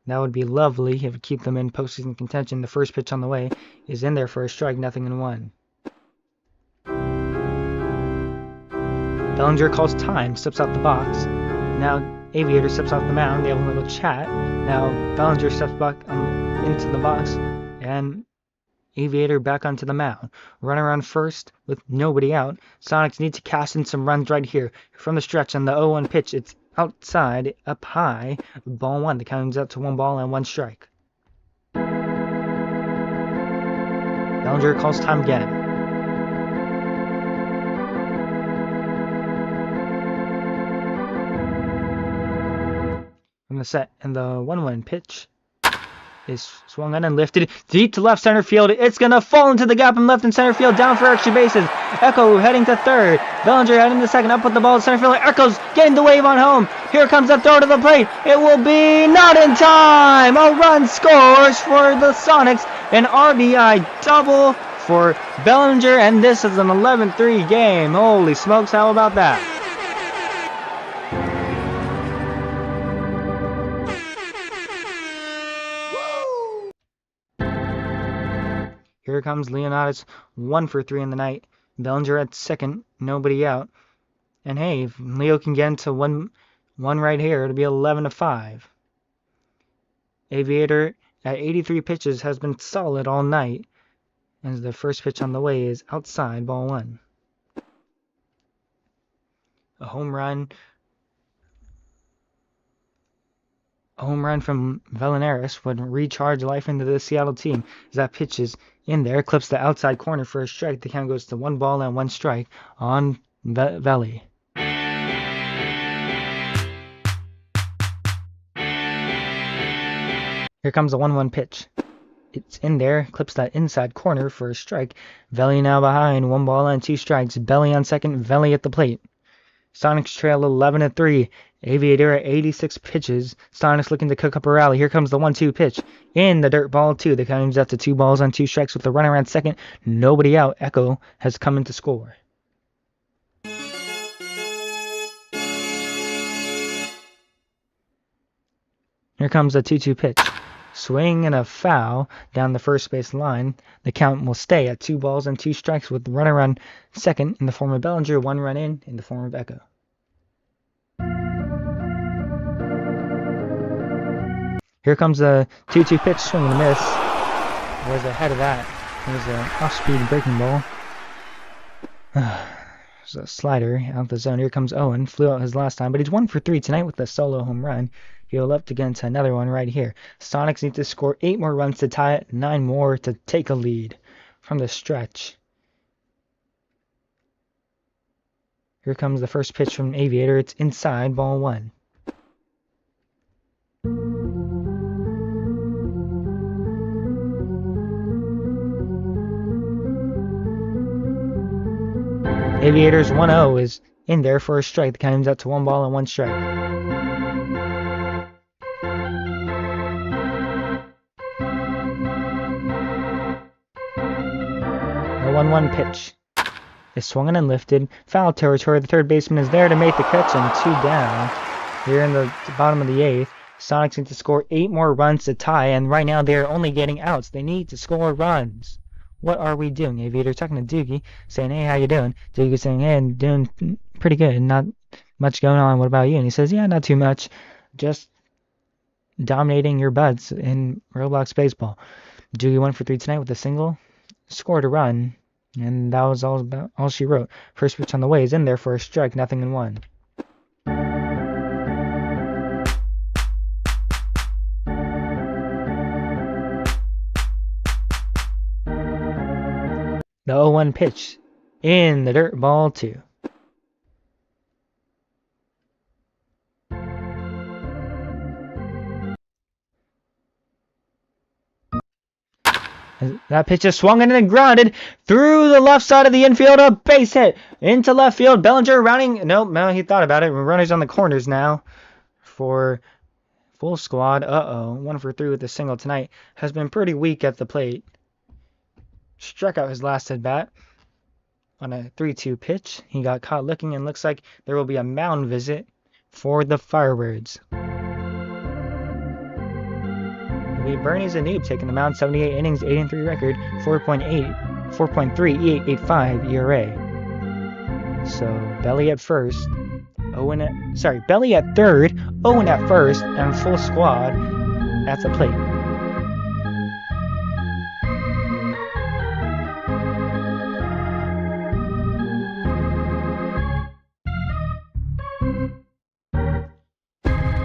That would be lovely if we keep them in postseason contention. The first pitch on the way is in there for a strike, 0-1. Bellinger calls time, steps out the box. Now Aviator steps off the mound. They have a little chat. Now Bellinger steps back into the box, and Aviator back onto the mound. Runner on first with nobody out. Sonics need to cash in some runs right here. From the stretch on the 0-1 pitch, it's outside, up high, ball 1. The count comes out to 1 ball and 1 strike. Bellinger calls time again. From the set, and the 1-1 pitch is swung on and lifted deep to left center field. It's going to fall into the gap in left and center field, down for extra bases. Echo heading to third. Bellinger heading to second, up with the ball to center field. Echo's getting the wave on home. Here comes the throw to the plate. It will be not in time. A run scores for the Sonics. An RBI double for Bellinger, and this is an 11-3 game. Holy smokes, how about that? Here comes Leonidas, 1 for 3 in the night. Bellinger at second, nobody out. And hey, if Leo can get into one right here, it'll be 11-5. Aviator at 83 pitches has been solid all night. As the first pitch on the way is outside, ball 1. A home run from Velenaris would recharge life into the Seattle team. As that pitch is in there, clips the outside corner for a strike. The count goes to 1 ball and 1 strike on Veli. Here comes the 1-1 pitch. It's in there, clips that inside corner for a strike. Veli now behind, 1 ball and 2 strikes. Belly on second, Veli at the plate. Sonics trail 11-3. Aviator at 86 pitches. Sonics looking to cook up a rally. Here comes the 1-2 pitch. In the dirt, ball 2. The count comes out to 2 balls and 2 strikes with the runner on second. Nobody out. Echo has come in to score. Here comes the 2-2 pitch. Swing and a foul down the first base line. The count will stay at 2 balls and 2 strikes with the runner on second in the form of Bellinger, 1 run in the form of Echo. Here comes the 2-2 pitch, swing and a miss. Was ahead of that. It was an off-speed breaking ball. There's a slider out the zone. Here comes Owen. Flew out his last time, but he's 1 for 3 tonight with a solo home run. He'll up against another one right here. Sonics need to score 8 more runs to tie it, 9 more to take a lead from the stretch. Here comes the first pitch from Aviator. It's inside, ball 1. Aviator's 1-0 is in there for a strike. The count ends up to 1 ball and 1 strike. A 1-1 pitch. It's swung and lifted. Foul territory. The third baseman is there to make the catch and 2 down. Here in the bottom of the 8th. Sonics need to score 8 more runs to tie, and right now they are only getting outs. They need to score runs. What are we doing? Aviator talking to Doogie, saying, hey, how you doing? Doogie saying, hey, I'm doing pretty good. Not much going on. What about you? And he says, yeah, not too much. Just dominating your buds in Roblox baseball. Doogie 1 for 3 tonight with a single. Scored a run. And that was all she wrote. First pitch on the way is in there for a strike, 0-1. The 0-1 pitch in the dirt, ball 2. That pitch is swung in and grounded through the left side of the infield. A base hit into left field. Bellinger rounding. Nope, no, he thought about it. Runners on the corners now for full squad. 1 for 3 with a single tonight. Has been pretty weak at the plate. Struck out his last at bat on a 3-2 pitch. He got caught looking and looks like there will be a mound visit for the Firebirds. It'll be Bernie Zanoob taking the mound, 78 innings, 8-3 record, 4.3 85 ERA. So Belly at first, Belly at third, Owen at first, and full squad at the plate.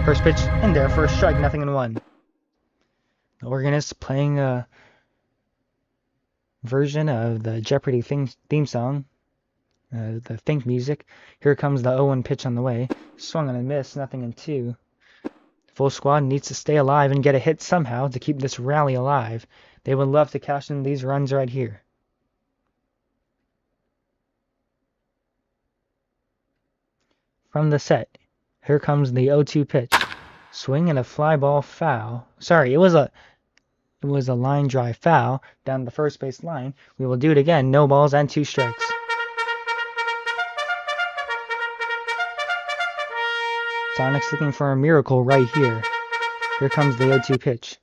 First pitch in there for a strike, 0-1. The organist playing a version of the Jeopardy theme song, the Think music. Here comes the 0-1 pitch on the way. Swung on a miss, 0-2. Full squad needs to stay alive and get a hit somehow to keep this rally alive. They would love to cash in these runs right here. From the set. Here comes the 0-2 pitch. Swing and a fly ball foul. Sorry, it was a line drive foul down the first base line. We will do it again. No balls and 2 strikes. Sonics looking for a miracle right here. Here comes the 0-2 pitch.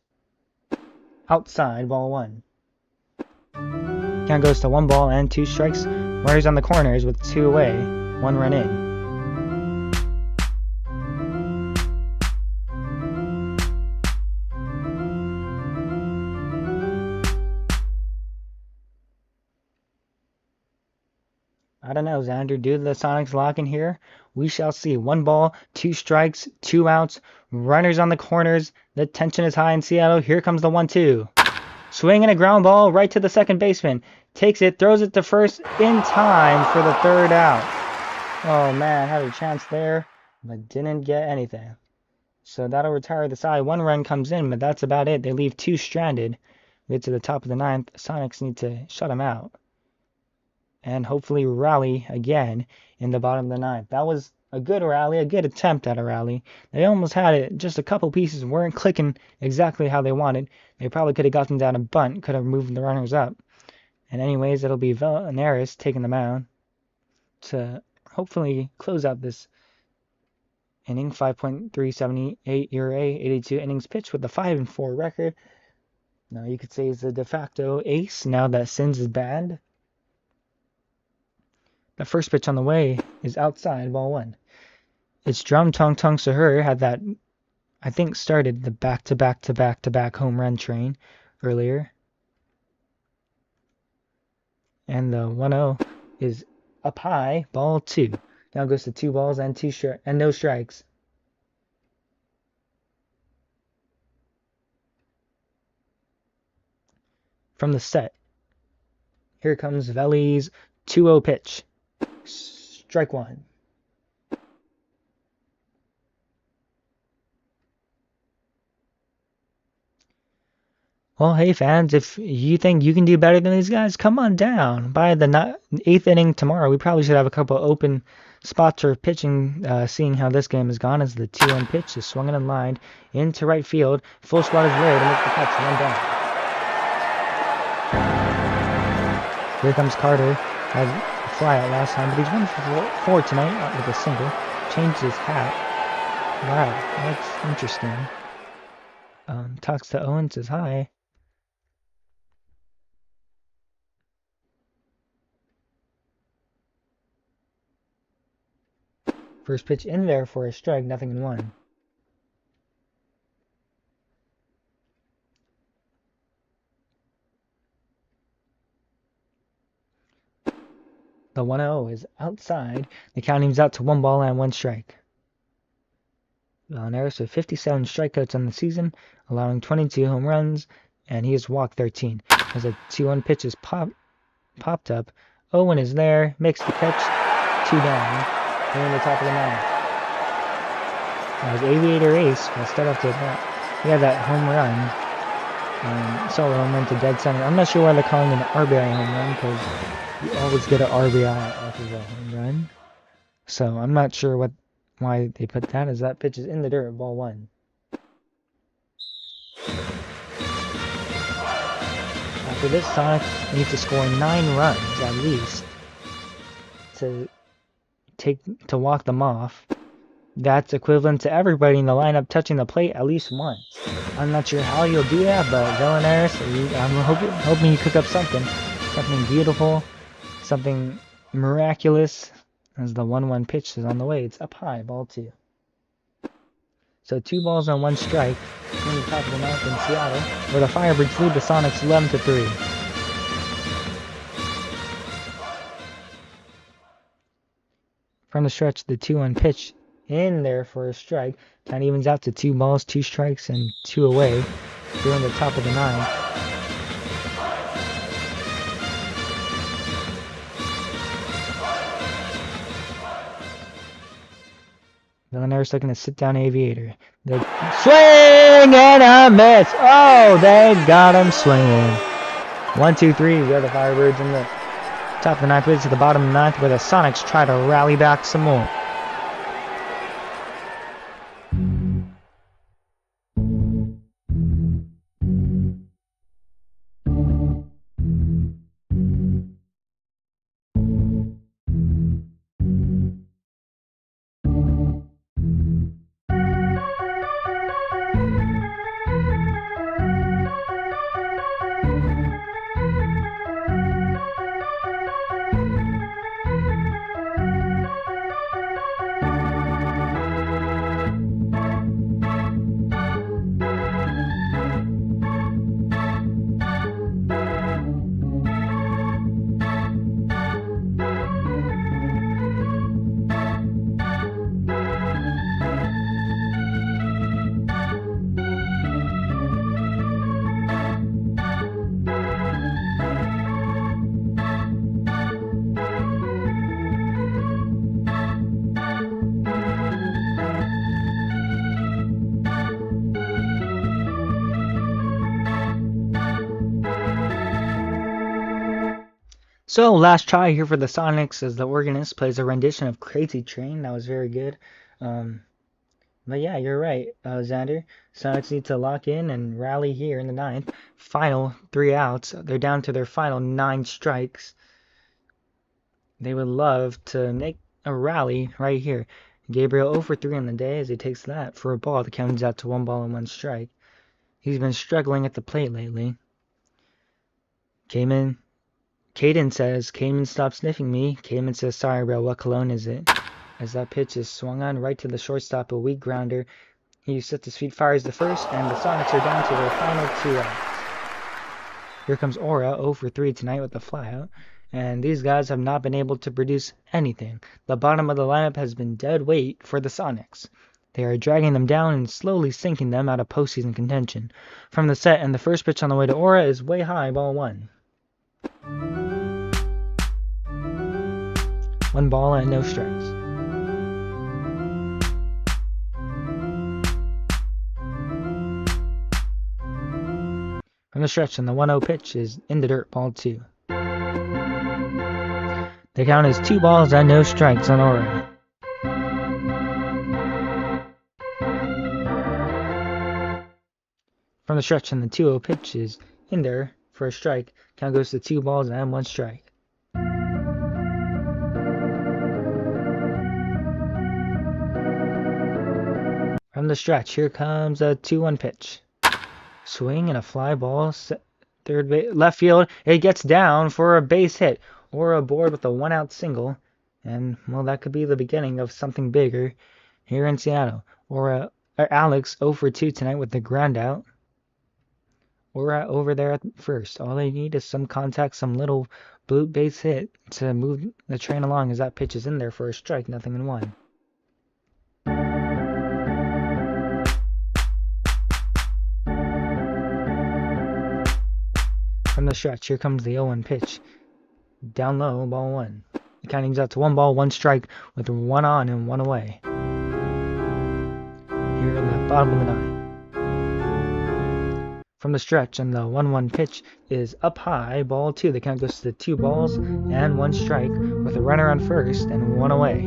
Outside, ball 1. Count goes to 1 ball and 2 strikes. Runners on the corners with 2 away. 1 run in. I don't know, Xander. Do the Sonics lock in here? We shall see. 1 ball, 2 strikes, 2 outs. Runners on the corners. The tension is high in Seattle. Here comes the 1-2. Swing and a ground ball right to the second baseman. Takes it, throws it to first in time for the 3rd out. Oh man, had a chance there, but didn't get anything. So that'll retire the side. 1 run comes in, but that's about it. They leave 2 stranded. We get to the top of the 9th. Sonics need to shut them out. And hopefully rally again in the bottom of the 9th. That was a good rally, a good attempt at a rally. They almost had it. Just a couple pieces weren't clicking exactly how they wanted. They probably could have gotten down a bunt, could have moved the runners up. And anyways, it'll be Veneris taking the mound to hopefully close out this inning. 5.378 ERA, 82 innings pitched with a 5-4 record. Now you could say he's the de facto ace now that Sins is banned. The first pitch on the way is outside, ball 1. It's Drum Tong Tong Sahur had that I think, started the back-to-back-to-back-to-back home run train earlier. And the 1-0 is up high, ball 2. Now goes to 2 balls and no strikes. From the set, here comes Veli's 2-0 pitch. Strike 1. Well, hey fans, if you think you can do better than these guys, come on down. By the 8th inning tomorrow, we probably should have a couple open spots for pitching, seeing how this game has gone as the 2-1 pitch is swung and lined into right field. Full squad is there to make the catch, 1 down. Here comes Carter. Had a fly out last time, but he's 1 for 4 tonight with a single. Changed his hat. Wow, that's interesting. Talks to Owen, says hi. First pitch in there for a strike, 0-1. The 1-0 is outside. The count evens out to 1 ball and 1 strike. Velineris with 57 strikeouts on the season, allowing 22 home runs, and he has walked 13. As a 2-1 pitch is popped up, Owen is there, makes the catch, 2 down. We're in the top of the 9th. As Aviator Ace will start off to that. He had that home run. Solo home run to dead center. I'm not sure why they're calling it an RBI home run, because you always get an RBI off of a home run. So I'm not sure why they put that, as that pitch is in the dirt, ball 1. After this, Sonic needs to score 9 runs at least to walk them off. That's equivalent to everybody in the lineup touching the plate at least once. I'm not sure how you'll do that, but Velineris, I'm hoping you cook up something beautiful, something miraculous, as the 1-1 pitch is on the way. It's up high, ball 2. So 2 balls and 1 strike in the top of the 9th in Seattle, where the Firebirds lead the Sonics 11-3. From the stretch, the 2-1 pitch in there for a strike. Count evens out to 2 balls, 2 strikes, and 2 away. Here in the top of the 9th. Velineris looking to sit down Aviator. The swing and a miss. Oh, they got him swinging. 1-2-3. We have the Firebirds in the top of the 9th, leads to the bottom of the 9th, where the Sonics try to rally back some more. So, last try here for the Sonics as the organist plays a rendition of Crazy Train. That was very good. But yeah, you're right, Xander. Sonics need to lock in and rally here in the 9th. Final 3 outs. They're down to their final 9 strikes. They would love to make a rally right here. Gabriel 0 for 3 on the day as he takes that for a ball. The count is out to 1 ball and 1 strike. He's been struggling at the plate lately. Caden says, Cayman, stop sniffing me. Cayman says, sorry, bro, what cologne is it? As that pitch is swung on right to the shortstop, a weak grounder. He sets his feet, fires the first, and the Sonics are down to their final 2 outs. Here comes Aura, 0 for 3 tonight with the flyout, and these guys have not been able to produce anything. The bottom of the lineup has been dead weight for the Sonics. They are dragging them down and slowly sinking them out of postseason contention. From the set, and the first pitch on the way to Aura is way high, ball 1. 1 ball and no strikes. From the stretch, and the 1-0 pitch is in the dirt, ball 2. The count is 2 balls and no strikes on Aura. From the stretch, and the 2-0 pitch is in there for a strike. Count goes to 2 balls and 1 strike. From the stretch, here comes a 2-1 pitch. Swing and a fly ball, third base, left field. It gets down for a base hit or a board with a 1-out single, and well, that could be the beginning of something bigger here in Seattle. Or Alex 0 for 2 tonight with the ground out. Or over there at first. All they need is some contact, some little blue base hit to move the train along, as that pitch is in there for a strike, nothing in 1. From the stretch, here comes the 0-1 pitch. Down low, ball 1. The count comes out to 1 ball, 1 strike, with 1 on and 1 away. Here in the bottom of the 9. From the stretch, and the 1-1 pitch is up high, ball 2. The count goes to 2 balls and 1 strike, with a runner on first and 1 away.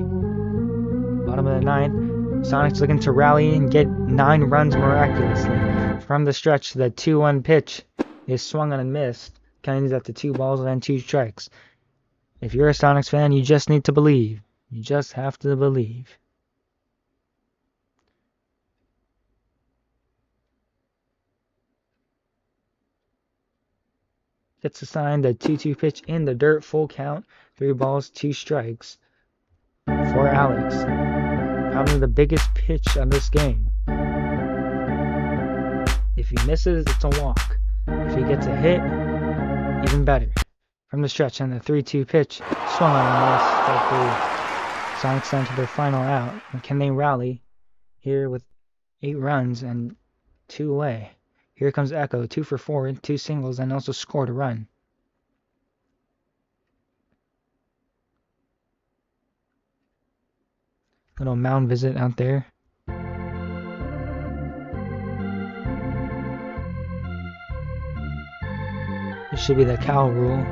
Bottom of the 9th, Sonics looking to rally and get 9 runs miraculously. From the stretch, the 2-1 pitch is swung on and missed. Counting out to 2 balls and 2 strikes. If you're a Sonics fan, you just need to believe. You just have to believe. Gets assigned a 2-2 pitch in the dirt, full count, 3 balls, 2 strikes for Alex. Probably the biggest pitch of this game. If he misses, it's a walk. If he gets a hit, even better. From the stretch, and the 3-2 pitch swung on and missed. Sonics down to their final out. And can they rally here with 8 runs and 2 away? Here comes Echo, 2 for 4, 2 singles, and also scored a run. Little mound visit out there. This should be the cow rule.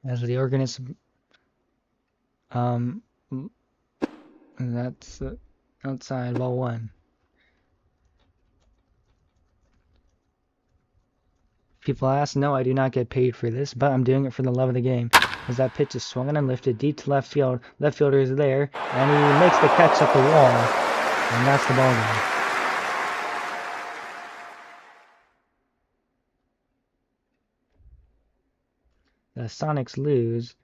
As the organist, and that's outside, ball 1. People ask, no, I do not get paid for this, but I'm doing it for the love of the game. As that pitch is swung and lifted deep to left field, left fielder is there, and he makes the catch at the wall, and that's the ball game. The Sonics lose.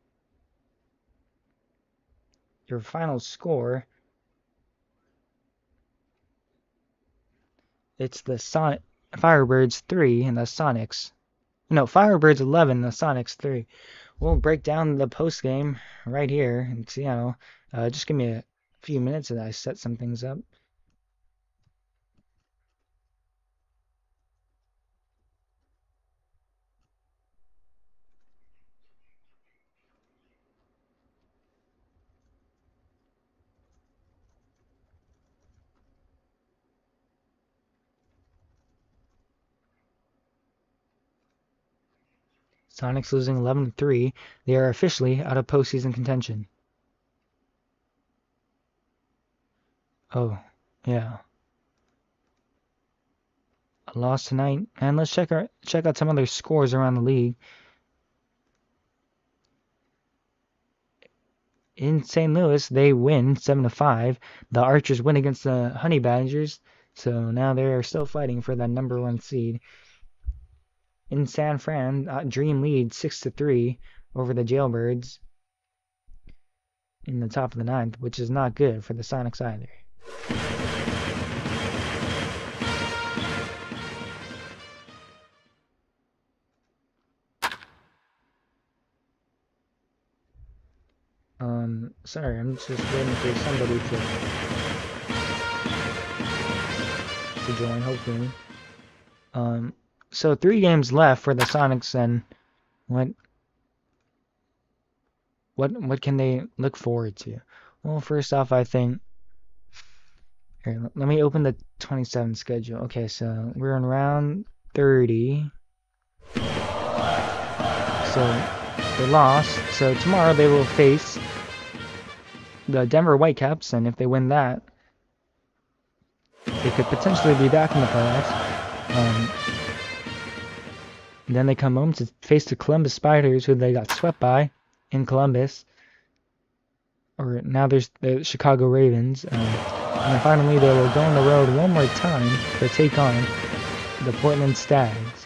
Your final score, it's the Firebirds 3 and the Sonics. No, Firebirds 11, the Sonics 3. We'll break down the post game right here in Seattle. Just give me a few minutes as I set some things up. Sonics losing 11-3. They are officially out of postseason contention. Oh, yeah. A loss tonight. And let's check out some other scores around the league. in St. Louis, they win 7-5. The Archers win against the Honey Badgers, so now they are still fighting for that number 1 seed. In San Fran, Dream leads 6-3 over the Jailbirds in the top of the 9th, which is not good for the Sonics either. Sorry, I'm just waiting for somebody to join, hopefully. So 3 games left for the Sonics, and what can they look forward to? Well, first off, I think here, let me open the 27 schedule. Okay, so we're in round 30. So they lost. So tomorrow they will face the Denver Whitecaps, and if they win that, they could potentially be back in the playoffs. Then they come home to face the Columbus Spiders, who they got swept by in Columbus. Or now there's the Chicago Ravens. And then finally they will go on the road one more time to take on the Portland Stags.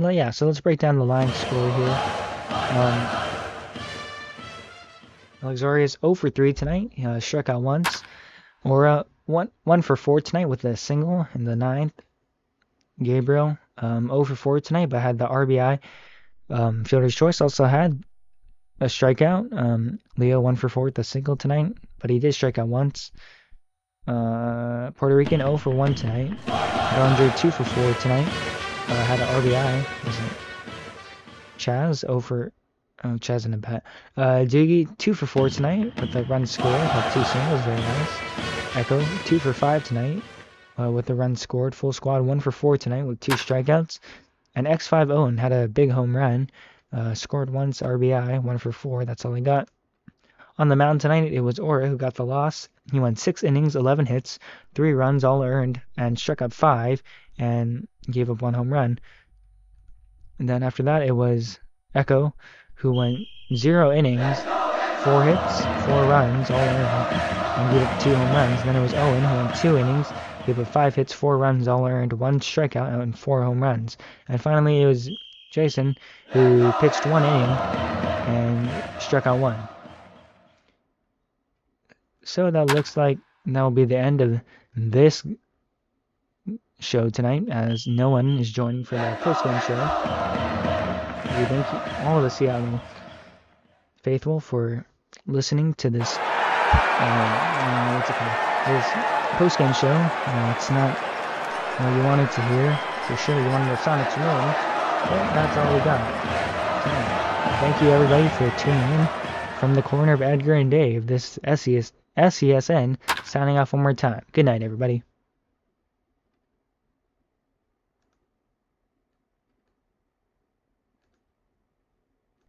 Yeah, so let's break down the line score here. Alexorius 0 for 3 tonight. Struck out once. Or 1 for 4 tonight with a single in the 9th. Gabriel 0 for 4 tonight, but had the RBI. Fielder's Choice also had a strikeout. Leo 1 for 4 with a single tonight, but he did strike out once. Puerto Rican 0 for 1 tonight. Bellinger 2 for 4 tonight. Had an RBI. Chaz 0 for... Oh, Chaz in a bat. Doogie 2 for 4 tonight with a run scored. Had 2 singles. Very nice. Echo 2 for 5 tonight with a run scored. Full squad 1 for 4 tonight with 2 strikeouts. And X5 Owen had a big home run. Scored once. RBI 1 for 4. That's all he got. On the mound tonight, it was Ora who got the loss. He went 6 innings, 11 hits, 3 runs, all earned, and struck out 5, and gave up 1 home run. And then after that, it was Echo, who went 0 innings, 4 hits, 4 runs, all earned, and gave up 2 home runs. And then it was Owen, who went 2 innings, gave up 5 hits, 4 runs, all earned, 1 strikeout, and 4 home runs. And finally, it was Jason, who pitched 1 inning and struck out 1. So that looks like that will be the end of this show tonight, as no one is joining for the postgame show. We thank all of the Seattle faithful for listening to this this postgame show. It's not what you wanted to hear. For sure, you wanted the Sonics to win, but that's all we got. So, thank you everybody for tuning in. From the corner of Edgar and Dave, this SESN signing off one more time. Good night, everybody.